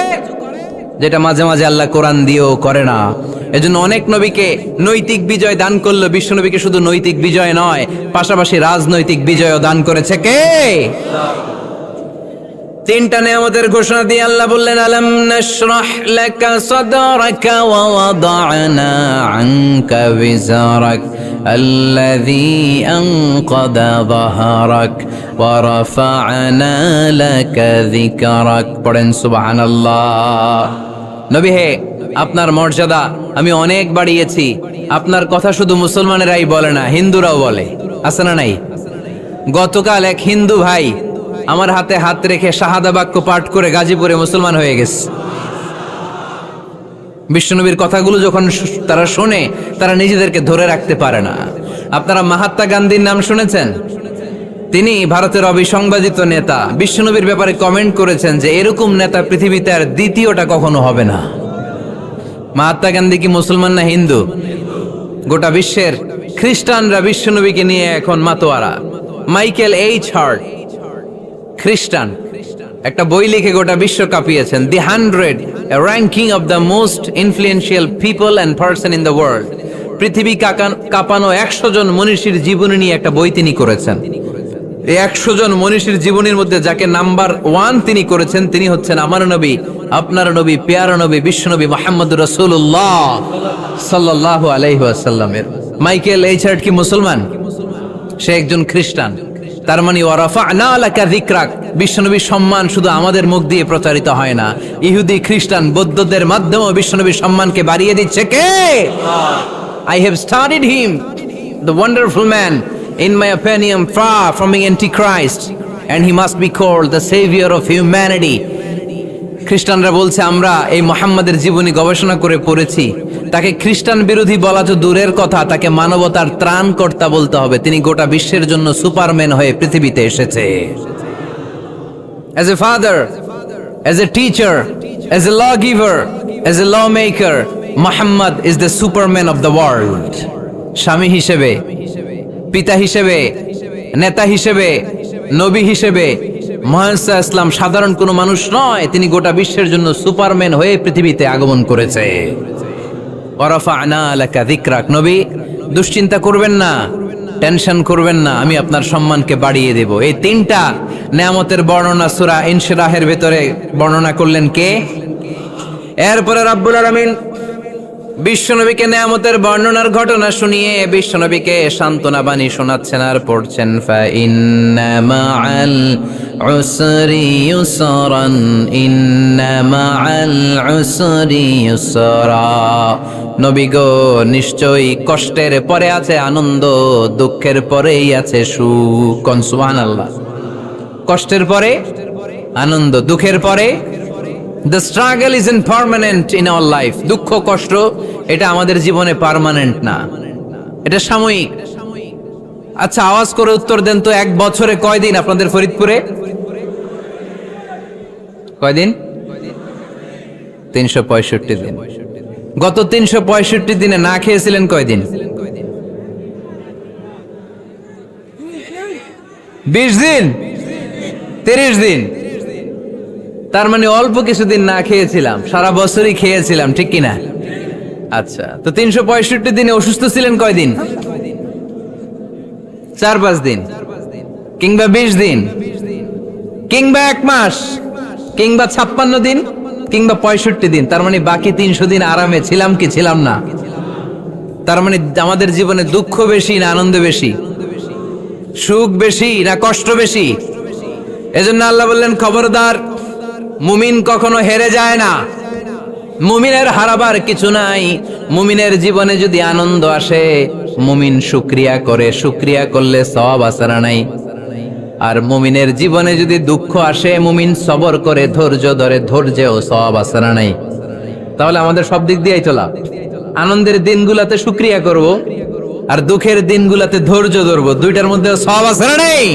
যেটা মাঝে মাঝে আল্লাহ কোরআন দিয়েও করে না। এজন্য অনেক নবীকে নৈতিক বিজয় দান করলো। বিশ্ব নবীকে শুধু নৈতিক বিজয় নয়, পাশাপাশি রাজনৈতিক বিজয়ও দান করেছে কে? তিনটা নিয়ামতের ঘোষণা দিয়ে আল্লাহ বললেন, আলাম নাশরাহ লাকা সাদরাকা ওয়া ওয়াদা'না আনকা বিজারাক আল্লাযী আনকাদা যাহরাক ওয়া রাফা'না লাকা যিকরাক। পড়েন সুবহানাল্লাহ। নবী হে, আপনার মর্যাদা আমি অনেক বাড়িয়েছি। আপনার কথা শুধু মুসলমানেরাই বলে না, হিন্দুরাও বলে। আছে না নাই? গতকাল এক হিন্দু ভাই আমার হাতে হাত রেখে শাহাদা বাক্য পাঠ করে গাজীপুরে মুসলমান হয়ে গেছে। বিশ্বনবীর কথাগুলো যখন তারা শোনে, তারা নিজেদেরকে ধরে রাখতে পারে না। আপনারা মহাত্মা গান্ধীর নাম শুনেছেন? তিনি ভারতের অবিসংবাদিত নেতা। বিশ্বনবীর ব্যাপারে কমেন্ট করেছেন যে এরকম নেতা পৃথিবীতে আর দ্বিতীয়টা কখনো হবে না। মহাত্মা গান্ধী কি মুসলমান না হিন্দু? গোটা বিশ্বের খ্রিস্টানরা বিশ্বনবীকে নিয়ে এখন মাতোয়ারা। মাইকেল এইচ হার্ট, খ্রিস্টান, একটা বই লিখে গোটা বিশ্ব কাঁপিয়েছেন, দি 100 ranking of the most influential people and person in the world. পৃথিবী কাঁপানো 100 জন মনীষীর জীবনী নিয়ে একটা বই তিনি করেছেন। এই 100 জন মনীষীর জীবনীর মধ্যে যাকে নাম্বার 1 তিনি করেছেন, তিনি হচ্ছেন আমার নবী, আপনার নবী, পেয়ারা নবী, বিশ্বনবী মুহাম্মদুর রাসূলুল্লাহ সাল্লাল্লাহু আলাইহি ওয়াসাল্লামের। মাইকেল এইচ হার্ট কি মুসলমান? সে একজন খ্রিস্টান। তার মানে ওয়ারাফা'না লাকা যিকরাক, বিশ্বনবীর সম্মান শুধু আমাদের মুখ দিয়ে প্রচারিত হয় না, ইহুদি খ্রিস্টান বৌদ্ধদের মাধ্যমেও বিশ্বনবীর সম্মানকে বাড়িয়ে দিচ্ছে কে? I have studied him, the wonderful man, in my opinion far from being antichrist, and he must be called the savior of humanity. খ্রিস্টানরা বলছে আমরা এই মুহাম্মাদের জীবনী গবেষণা করে পড়েছি, তাকে খ্রিস্টান বিরোধী বলা তো দূরের কথা, তাকে মানবতার ত্রাণকর্তা বলতে হবে। তিনি গোটা বিশ্বের জন্য সুপারম্যান হয়ে পৃথিবীতে এসেছে। As a father, as a teacher, as a lawgiver, as a lawmaker, Muhammad is the superman of the world. স্বামী হিসেবে, পিতা হিসেবে, নেতা হিসেবে, নবী হিসেবে মুহাম্মদ সাল্লাল্লাহু আলাইহি ওয়াসাল্লাম সাধারণ কোনো মানুষ নয়, তিনি গোটা বিশ্বের জন্য সুপারম্যান হয়ে পৃথিবীতে আগমন করেছে। ওয়ারাফা'না লাকা যিকরাক, নবী দুশ্চিন্তা করবেন না, টেনশন করবেন না, আমি আপনার সম্মানকে বাড়িয়ে দেব। এই তিনটা নেয়ামতের বর্ণনা সূরা ইনশিরাহের ভেতরে বর্ণনা করলেন কে? এরপরে রাব্বুল আলামিন বিশ্বনবীকে নেয়ামতের বর্ণনার ঘটনা শুনিয়ে বিশ্বনবীকে সান্ত্বনা বাণী শোনাচ্ছেন আর পড়ছেন, ফা ইন্না মাআল উসরি ইউসরান, ইন্না মাআল উসরি ইউসরা। নবী গো, নিশ্চয়ই কষ্টের পরে আছে আনন্দ, দুঃখের পরেই আছে সুখ। সুবহানাল্লাহ। কষ্টের পরে আনন্দ, দুঃখের পরে The struggle isn't permanent in our life. দুঃখ কষ্ট এটা আমাদের জীবনে পার্মানেন্ট না, এটা সাময়িক। আচ্ছা আওয়াজ করে উত্তর দেন তো, এক বছরে কয়দিন আপনাদের ফরিদপুরে? কয়দিন? 365 দিন। গত 365 দিনে না খেয়েছিলেন কয়দিন? 20 দিন, 30 দিন। তার মানে অল্প কিছুদিন না খেয়েছিলাম, সারা বছরই খেয়েছিলাম, ঠিক কিনা? আচ্ছা, তো 365 দিনে অসুস্থ ছিলেন কয়দিন? 4-5 দিন, কিংবা 20 দিন, কিংবা 1 মাস, কিংবা 56 দিন, কিংবা 65 দিন। তার মানে বাকি 300 দিন আরামে ছিলাম কি ছিলাম না? তার মানে আমাদের জীবনে দুঃখ বেশি না আনন্দ বেশি? সুখ বেশি না কষ্ট বেশি? এজন্য আল্লাহ বললেন, খবরদার, মুমিন কখনো হেরে যায় না, মুমিনের হারাবার কিছু নাই। মুমিনের জীবনে যদি আনন্দ আসে, মুমিন শুকরিয়া করে, শুকরিয়া করলে সওয়াব আছে না নাই? আর মুমিনের জীবনে যদি দুঃখ আসে, মুমিন সবর করে, ধৈর্য ধরে, ধৈর্যেও সওয়াব আছে না নাই? তাহলে আমাদের সব দিক দিয়েই চলা, আনন্দের দিনগুলাতে শুকরিয়া করব, আর দুঃখের দিনগুলাতে ধৈর্য ধরবো, দুইটার মধ্যে সওয়াব আছে না নাই?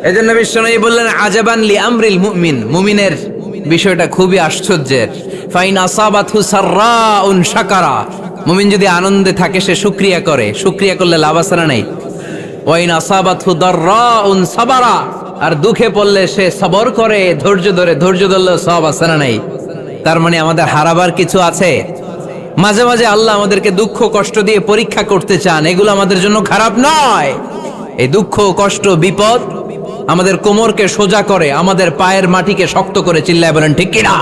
এজন্য বিশ্বনবী বললেন, আজাবান লি আমরিল মুমিন, মুমিনের বিষয়টা খুবই আশ্চর্যের। ফাইন আসাবাতহু সাররাউন শাকারা, মুমিন যদি আনন্দে থাকে সে শুকরিয়া করে, শুকরিয়া করলে লাভ আছে না নাই? ওয়াইন আসাবাতহু দাররাউন সাবারা, আর দুঃখে পড়লে সে সবর করে, ধৈর্য ধরে, ধৈর্য ধরলে সব আছে না নাই? তার মানে আমাদের হারাবার কিছু আছে। মাঝে মাঝে আল্লাহ আমাদেরকে দুঃখ কষ্ট দিয়ে পরীক্ষা করতে চান, এগুলো আমাদের জন্য খারাপ নয়। এই দুঃখ কষ্ট বিপদ আমাদের কোমরকে সোজা করে, আমাদের পায়ের মাটিকে শক্ত করে, চিল্লায় বলেন ঠিক কিনা?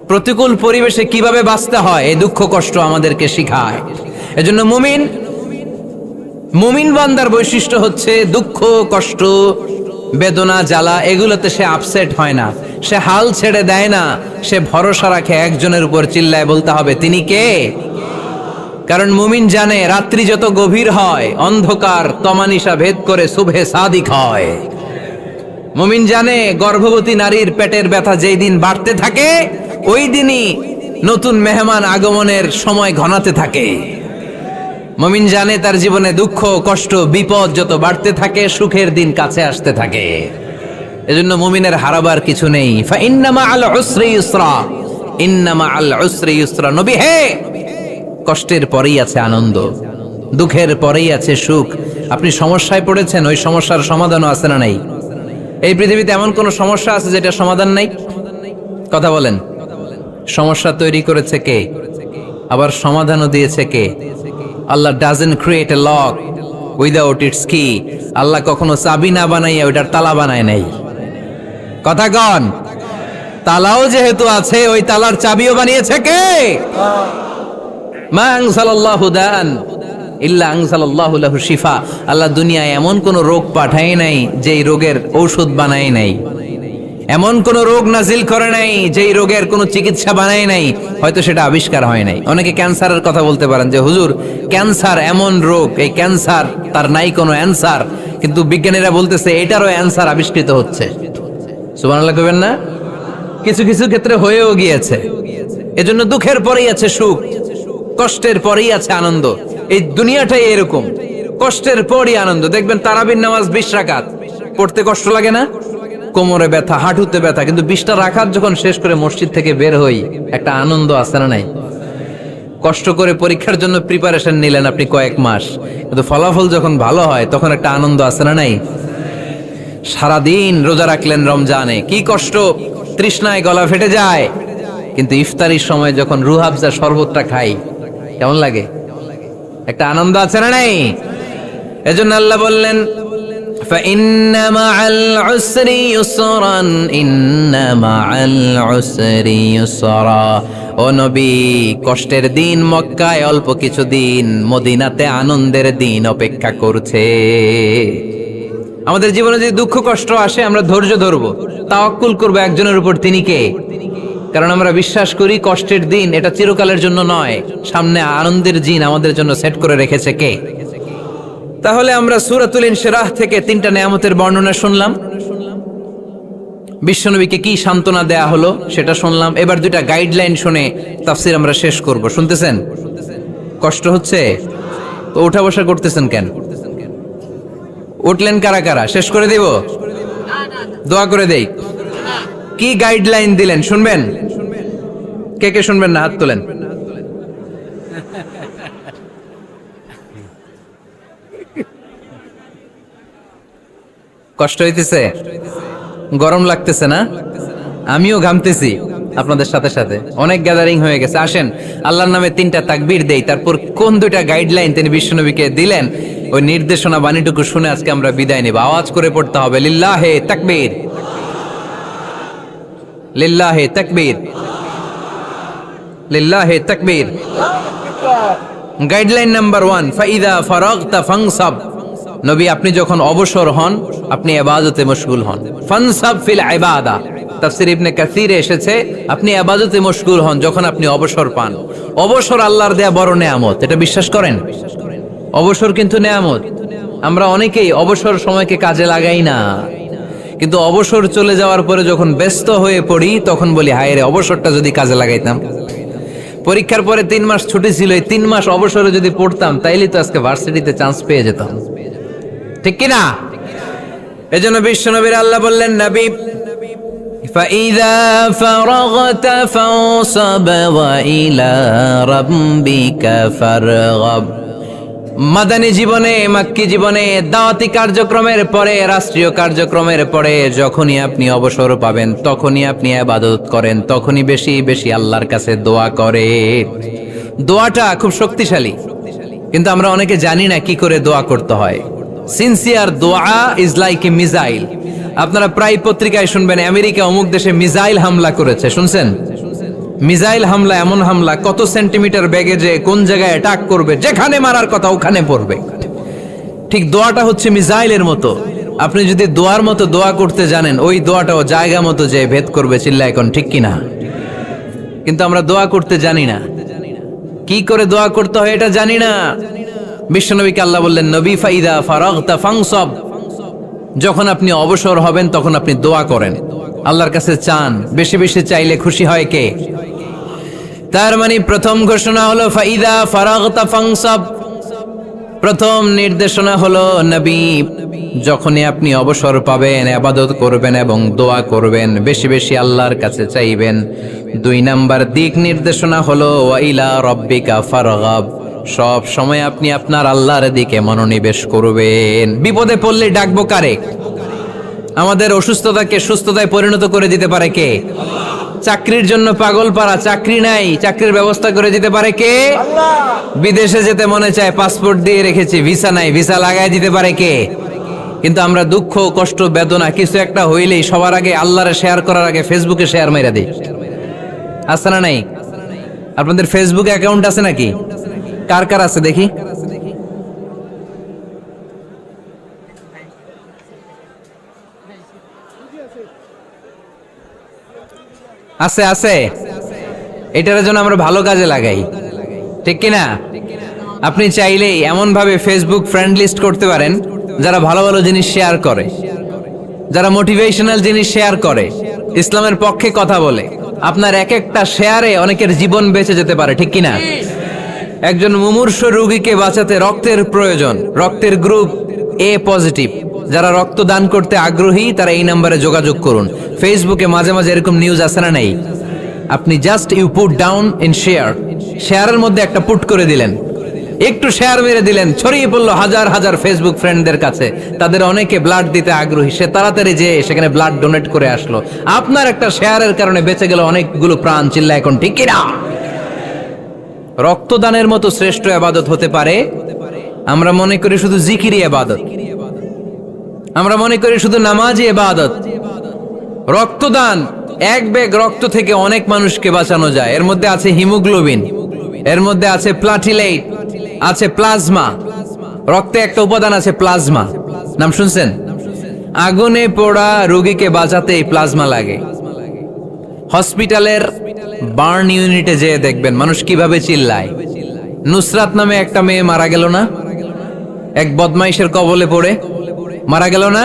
প্রতিকূল পরিবেশে কিভাবে বাঁচতে হয় এই দুঃখ কষ্ট আমাদেরকে শিখায়। এজন্য মুমিন বান্দার বৈশিষ্ট্য হচ্ছে দুঃখ কষ্ট বেদনা জ্বালা এগুলোতে সে আপসেট হয় না, সে হাল ছেড়ে দেয় না, সে ভরসা রাখে একজনের উপর। চিল্লায় বলতে হবে তিনি কে? কারণ মুমিন জানে রাত্রি যত গভীর হয়, অন্ধকার তমানিসা ভেদ করে সুবহে সাদিক হয়। মুমিন জানে গর্ভবতী নারীর পেটের ব্যথা যেই দিন বাড়তে থাকে, ওই দিনই নতুন মেহমান আগমনের সময় ঘনাতে থাকে। মুমিন জানে তার জীবনে দুঃখ কষ্ট বিপদ যত বাড়তে থাকে, সুখের দিন কাছে আসতে থাকে। এজন্য মুমিনের হারাবার কিছু নেই। ফা ইন্না মাআল উসরি ইউসরা, ইন্না মাআল উসরি ইউসরা। নবী হে, কষ্টের পরেই আছে আনন্দ, দুঃখের পরেই আছে সুখ। আপনি সমস্যায় পড়েছেন, ওই সমস্যার সমাধানও আছে না নাই? এই পৃথিবীতে এমন কোন সমস্যা আছে যেটা সমাধান নাই? কথা বলেন। সমস্যা তৈরি করেছে কে? আবার সমাধানও দিয়েছে কে? আল্লাহ doesn't create a lock without its key. আল্লাহ কখনো চাবি না বানাইয়া ওইটার তালা বানায় নাই। কথা কন। তালাও যেহেতু আছে, ওই তালার চাবিও বানিয়েছে কে? মা আনজালাল্লাহু দান ইল্লা আনজালাল্লাহু লাহু শিফা, আল্লাহ দুনিয়ায় এমন কোন রোগ পাঠায় নাই যেই রোগের ঔষধ বানায় নাই, এমন কোন রোগ নাজিল করে নাই যেই রোগের কোন চিকিৎসা বানায় নাই, হয়তো সেটা আবিষ্কার হয় নাই। অনেকে ক্যান্সারের কথা বলতে পারেন যে হুজুর ক্যান্সার এমন রোগ, এই ক্যান্সার তার নাই কোনো অ্যান্সার, কিন্তু বিজ্ঞানীরা বলতেছে এটারও অ্যান্সার আবিষ্কৃত হচ্ছে। সুবহানাল্লাহ কইবেন না? কিছু কিছু ক্ষেত্রে হয়েও গিয়েছে। এজন্য দুঃখের পরেই আছে সুখ, কষ্টের পরেই আছে আনন্দ। এই দুনিয়াটাই এরকম, কষ্টের পরই আনন্দ। দেখবেন তারাবির নামাজ 20 রাকাত পড়তে কষ্ট লাগে না? কোমরে ব্যথা, হাঁটুতে ব্যথা, কিন্তু 20টা রাকাত যখন শেষ করে মসজিদ থেকে বের হই একটা আনন্দ আছে না নাই? কষ্ট করে পরীক্ষার জন্য প্রিপারেশন নিলেন আপনি কয়েক মাস, কিন্তু ফলাফল যখন ভালো হয় তখন একটা আনন্দ আছে না নাই? সারাদিন রোজা রাখলেন রমজানে, কি কষ্ট, তৃষ্ণায় গলা ফেটে যায়, কিন্তু ইফতারির সময় যখন রুহ আফজা শরবতটা খাই কেমন লাগে? একটা আনন্দ আছে না নাই? এজন্য আল্লাহ বললেন فَإِنَّ مَعَ الْعُسْرِ يُسْرًا إِنَّ مَعَ الْعُسْرِ يُسْرًا। ও নবী, কষ্টের দিন মক্কায় অল্প কিছু দিন, মদিনাতে আনন্দের দিন অপেক্ষা করছে। আমাদের জীবনে যদি দুঃখ কষ্ট আসে আমরা ধৈর্য ধরবো, তাওয়াক্কুল করবো একজনের উপর, তিনি কে? কারণ আমরা বিশ্বাস করি কষ্টের দিন এটা চিরকালের জন্য নয়, সামনে আনন্দের দিন আমাদের জন্য সেট করে রেখেছে কে? তাহলে আমরা সূরাতুল ইনশিরাহ থেকে 3টা নিয়ামতের বর্ণনা শুনলাম, বিশ্বনবীকে কি সান্ত্বনা দেয়া হলো সেটা শুনলাম। এবার 2টা গাইডলাইন শুনে তাফসীর আমরা শেষ করব। শুনতেছেন? কষ্ট হচ্ছে তো উঠা বসা করতেছেন কেন? উঠলেন কারা কারা? শেষ করে দিব? দোয়া করে দেই। কি গাইডলাইন দিলেন শুনবেন? কে কে শুনবেন না হাত তোলেন। কষ্ট হইতেছে? গরম লাগতেছে না? আমিও ঘামতেছি আপনাদের সাথে সাথে। অনেক গ্যাদারিং হয়ে গেছে। আসেন আল্লাহর নামে 3টা তাকবীর দেই, তারপর কোন 2টা গাইডলাইন তিনি বিশ্বনবীকে দিলেন ওই নির্দেশনা বাণীটুকু শুনে আজকে আমরা বিদায় নেব। আওয়াজ করে পড়তে হবে লিল্লাহে তাকবীর, লিল্লাহে তাকবীর, লিল্লাহে তাকবীর। গাইডলাইন নাম্বার 1, ফাইদা ফারাগতা ফানসাব। নবী আপনি যখন অবসর হন আপনি ইবাদতে মশগুল হন। ফানসাব ফিল ইবাদা, তাফসীর ইবনে কাসিরে এসেছে আপনি ইবাদতে মশগুল হন যখন আপনি অবসর পান। অবসর আল্লাহর দেয়া বড় নেয়ামত, এটা বিশ্বাস করেন? অবসর কিন্তু নেয়ামত। আমরা অনেকেই অবসর সময়কে কাজে লাগাই না, কিন্তু অবসর চলে যাওয়ার পরে যখন ব্যস্ত হয়ে পড়ি তখন বলি হায় রে অবসরটা যদি কাজে লাগাইতাম। পরীক্ষার পরে 3 মাস ছুটি ছিল, এই 3 মাস অবসরে যদি পড়তাম তাইলে তো আজকে ভার্সিটিতে চান্স পেয়ে যেতাম, ঠিক কি না? এজন্য বিশ্বনবীর আল্লাহ বললেন নবী فَإِذَا فَرَغْتَ فَانصَبْ وَإِلَى رَبِّكَ فَارْغَب। মাদানী জীবনে, মাক্কি জীবনে, দাওয়াতি কার্যক্রমের পরে, রাষ্ট্রীয় কার্যক্রমের পরে যখনই আপনি অবসর পাবেন তখনই আপনি ইবাদত করেন, তখনই বেশি বেশি আল্লাহর কাছে দোয়া করেন। দোয়াটা খুব শক্তিশালী, কিন্তু আমরা অনেকে জানি না কি করে দোয়া করতে হয়। সিনসিয়ার দোয়া ইজ লাইক এ মিসাইল। আপনারা প্রায় পত্রিকায় শুনবেন আমেরিকা অমুক দেশে মিসাইল হামলা করেছে, শুনছেন? মিসাইল হামলা এমন হামলা কত সেন্টিমিটার বেগে যে কোন জায়গায় অ্যাটাক করবে, যেখানে মারার কথা ওখানে পড়বে। ঠিক দোয়াটা হচ্ছে মিসাইলের মতো। আপনি যদি দোয়ার মতো দোয়া করতে জানেন ওই দোয়াটাও জায়গা মতো যে ভেদ করবে, চিল্লা এখন ঠিক কিনা? কিন্তু আমরা দোয়া করতে জানি না, কি করে দোয়া করতে হয় এটা জানি না। বিশ্বনবীকে আল্লাহ বললেন নবী ফাইদা ফারাগতা ফানসাব, যখন আপনি অবসর হবেন তখন আপনি দোয়া করেন, আল্লাহর কাছে চান। বেশি বেশি চাইলে খুশি হয় কে? তার মানে প্রথম ঘোষণা হলো ফাইদা ফারাগতা ফানসাব। প্রথম নির্দেশনা হলো নবী যখনই আপনি অবসর পাবেন ইবাদত করবেন এবং দোয়া করবেন, বেশি বেশি আল্লাহর কাছে চাইবেন। 2 নাম্বার দিক নির্দেশনা হলো ওয়াইলা রব্বিকা ফারগাব, সব সময় আপনি আপনার আল্লাহর দিকে মনোনিবেশ করবেন। বিপদে পড়লে ডাকবো কারে? আমাদের অসুস্থতাকে সুস্থতায় পরিণত করে দিতে পারে কে? চাকরির জন্য পাগল পারা, চাকরি নাই, চাকরির ব্যবস্থা করে দিতে পারে কে? বিদেশে যেতে মনে চায়, পাসপোর্ট দিয়ে রেখেছি, ভিসা নাই, ভিসা লাগাই দিতে পারে কে? কিন্তু আমরা দুঃখ কষ্ট বেদনা কিছু একটা হইলেই সবার আগে আল্লাহরে শেয়ার করার আগে ফেসবুকে শেয়ার মাইরা দেই, আছে না নাই? আপনাদের ফেসবুক অ্যাকাউন্ট আছে নাকি? কার কার আছে দেখি? আছে আছে, এটার জন্য আমরা ভালো কাজে লাগাই, ঠিক কিনা? আপনি চাইলেই এমন ভাবে ফেসবুক ফ্রেন্ড লিস্ট করতে পারেন যারা ভালো ভালো জিনিস শেয়ার করে, যারা মোটিভেশনাল জিনিস শেয়ার করে, ইসলামের পক্ষে কথা বলে। আপনার এক একটা শেয়ারে অনেকের জীবন বেঁচে যেতে পারে, ঠিক কিনা? একজন মুমূর্ষ রোগীকে বাঁচাতে রক্তের প্রয়োজন, রক্তের গ্রুপ এ পজিটিভ। যারা রক্ত দান করতে আগ্রহী তারা এই নম্বরে যোগাযোগ করুন। ফেসবুকে মাঝে মাঝে এরকম নিউজ আসে না নেই? আপনি just you put down in share, শেয়ারের মধ্যে একটা পুট করে দিলেন, একটু শেয়ার মেরে দিলেন, ছড়িয়ে পড়লো হাজার হাজার ফেসবুক ফ্রেন্ডদের কাছে। তাদের অনেকে ব্লাড দিতে আগ্রহী, সে তাড়াতাড়ি যে সেখানে ব্লাড ডোনেট করে আসলো। আপনার একটা শেয়ারের কারণে বেঁচে গেল অনেকগুলো প্রাণ। চিল্লা এখন ঠিক কিনা? রক্তদানের মতো শ্রেষ্ঠ ইবাদত হতে পারে? আমরা মনে করি শুধু জিকিরি ইবাদত, আমরা মনে করি শুধু নামাজি ইবাদত। রক্তদান, এক ব্যাগ রক্ত থেকে অনেক মানুষকে বাঁচানো যায়। এর মধ্যে আছে হিমোগ্লোবিন, এর মধ্যে আছে প্লাটিলেট, আছে প্লাজমা। রক্তে একটা উপাদান আছে প্লাজমা, নাম শুনছেন? আগুনে পোড়া রোগীকে বাঁচাতে এই প্লাজমা লাগে। হসপিটালের বার্ন ইউনিটে যেয়ে দেখবেন মানুষ কিভাবে চিল্লায়। নুসরাত নামে একটা মেয়ে মারা গেল না, এক বদমাইশের কবলে পড়ে মারা গেল না?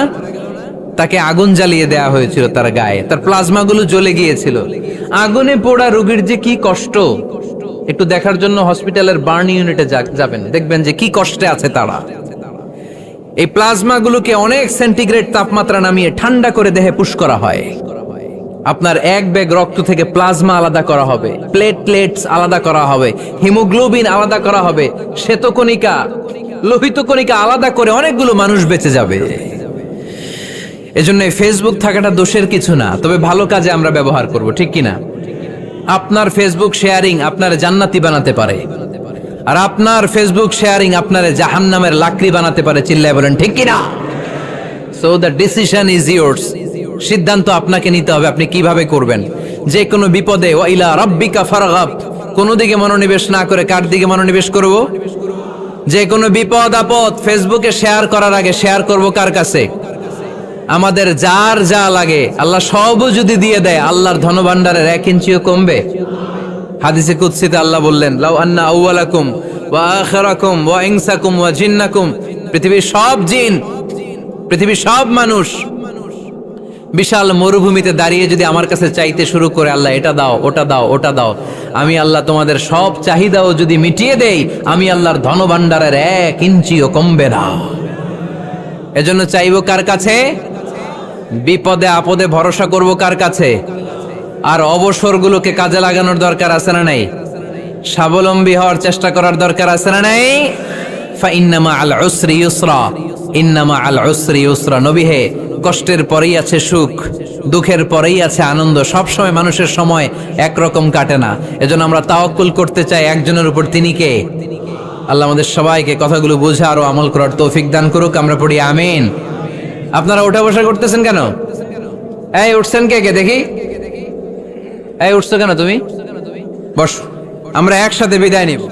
তাকে আগুন জ্বালিয়ে দেয়া হয়েছিল তার গায়ে, তার প্লাজমা গুলো জ্বলে গিয়েছিল। আগুনে পোড়া রোগীর যে কি কষ্ট, একটু দেখার জন্য হসপিটালের বার্ন ইউনিটে যাবেন, দেখবেন যে কি কষ্টে আছে তারা। এই প্লাজমা গুলোকে অনেক সেন্টিগ্রেড তাপমাত্রা নামিয়ে ঠান্ডা করে দেহে পুশ করা হয়। আপনার এক ব্যাগ রক্ত থেকে প্লাজমা আলাদা করা হবে, প্লেটলেটস আলাদা করা হবে, হিমোগ্লোবিন আলাদা করা হবে, শ্বেতকণিকা, লোহিত কণিকা আলাদা করে অনেকগুলো মানুষ বেঁচে যাবে। এজন্য ফেসবুক থাকাটা দোষের কিছু না, তবে ভালো কাজে আমরা ব্যবহার করব, ঠিক কিনা? আপনার ফেসবুক শেয়ারিং আপনার জান্নাতি বানাতে পারে, আর আপনার ফেসবুক শেয়ারিং আপনার জাহান্নামের লাকড়ি বানাতে পারে। চিল্লায় বলেন ঠিক কিনা? So the decision is yours. সিদ্ধান্ত আপনাকে নিতে হবে, আপনি কিভাবে করবেন। যে কোনো বিপদে ওয়াইলা রাব্বিকা ফারগাব, কোনো দিকে মনোনিবেশ না করে কার দিকে মনোনিবেশ করব? যে কোনো বিপদ আপদ ফেসবুকে শেয়ার করার আগে শেয়ার করব কার কাছে? আমাদের যার যা লাগে আল্লাহ সবও যদি দিয়ে দেয়, আল্লাহর ধনভাণ্ডারের 1 ইঞ্চিও কমবে? হাদিসে কুদসিতে আল্লাহ বললেন, লাউ আন্না আউওয়ালাকুম ওয়া আখিরাকুম ওয়া ইনসাকুম ওয়া জিন্নাকুম, পৃথিবীর সব জিন, পৃথিবীর সব মানুষ বিশাল মরুভূমিতে দাঁড়িয়ে যদি আমার কাছে চাইতে শুরু করে, আল্লাহ এটা দাও, ওটা দাও, ওটা দাও, আমি আল্লাহ তোমাদের সব চাহিদাও যদি মিটিয়ে দেই, আমি আল্লাহর ধনভাণ্ডারের 1 ইঞ্চিও কমবে না। এজন্য চাইবো কার কাছে? বিপদে আপদে ভরসা করব কার কাছে? আর অবসরগুলোকে কাজে লাগানোর দরকার আছে না নাই? স্বাবলম্বী হওয়ার চেষ্টা করার দরকার আছে না নাই? ফাইন্নামা আল উসরি ইউসরা, ইন্নামা আল উসরি ইউসরা। নবী হে, কষ্টের পরেই আছে সুখ, দুঃখের পরেই আছে আনন্দ। সব সময় মানুষের সময় একরকম কাটে না। এজন্য আমরা তাওয়াক্কুল করতে চাই একজনের উপর, তিনি কে? আল্লাহ আমাদের সবাইকে কথাগুলো বুঝে আরো আমল করার তৌফিক দান করুক। আমরা পড়ি আমিন। আপনারা ওঠা বসা করতেছেন কেন? এই উঠছেন কে কে দেখি? এই উঠছো কেন তুমি? বস, আমরা একসাথে বিদায় নিব।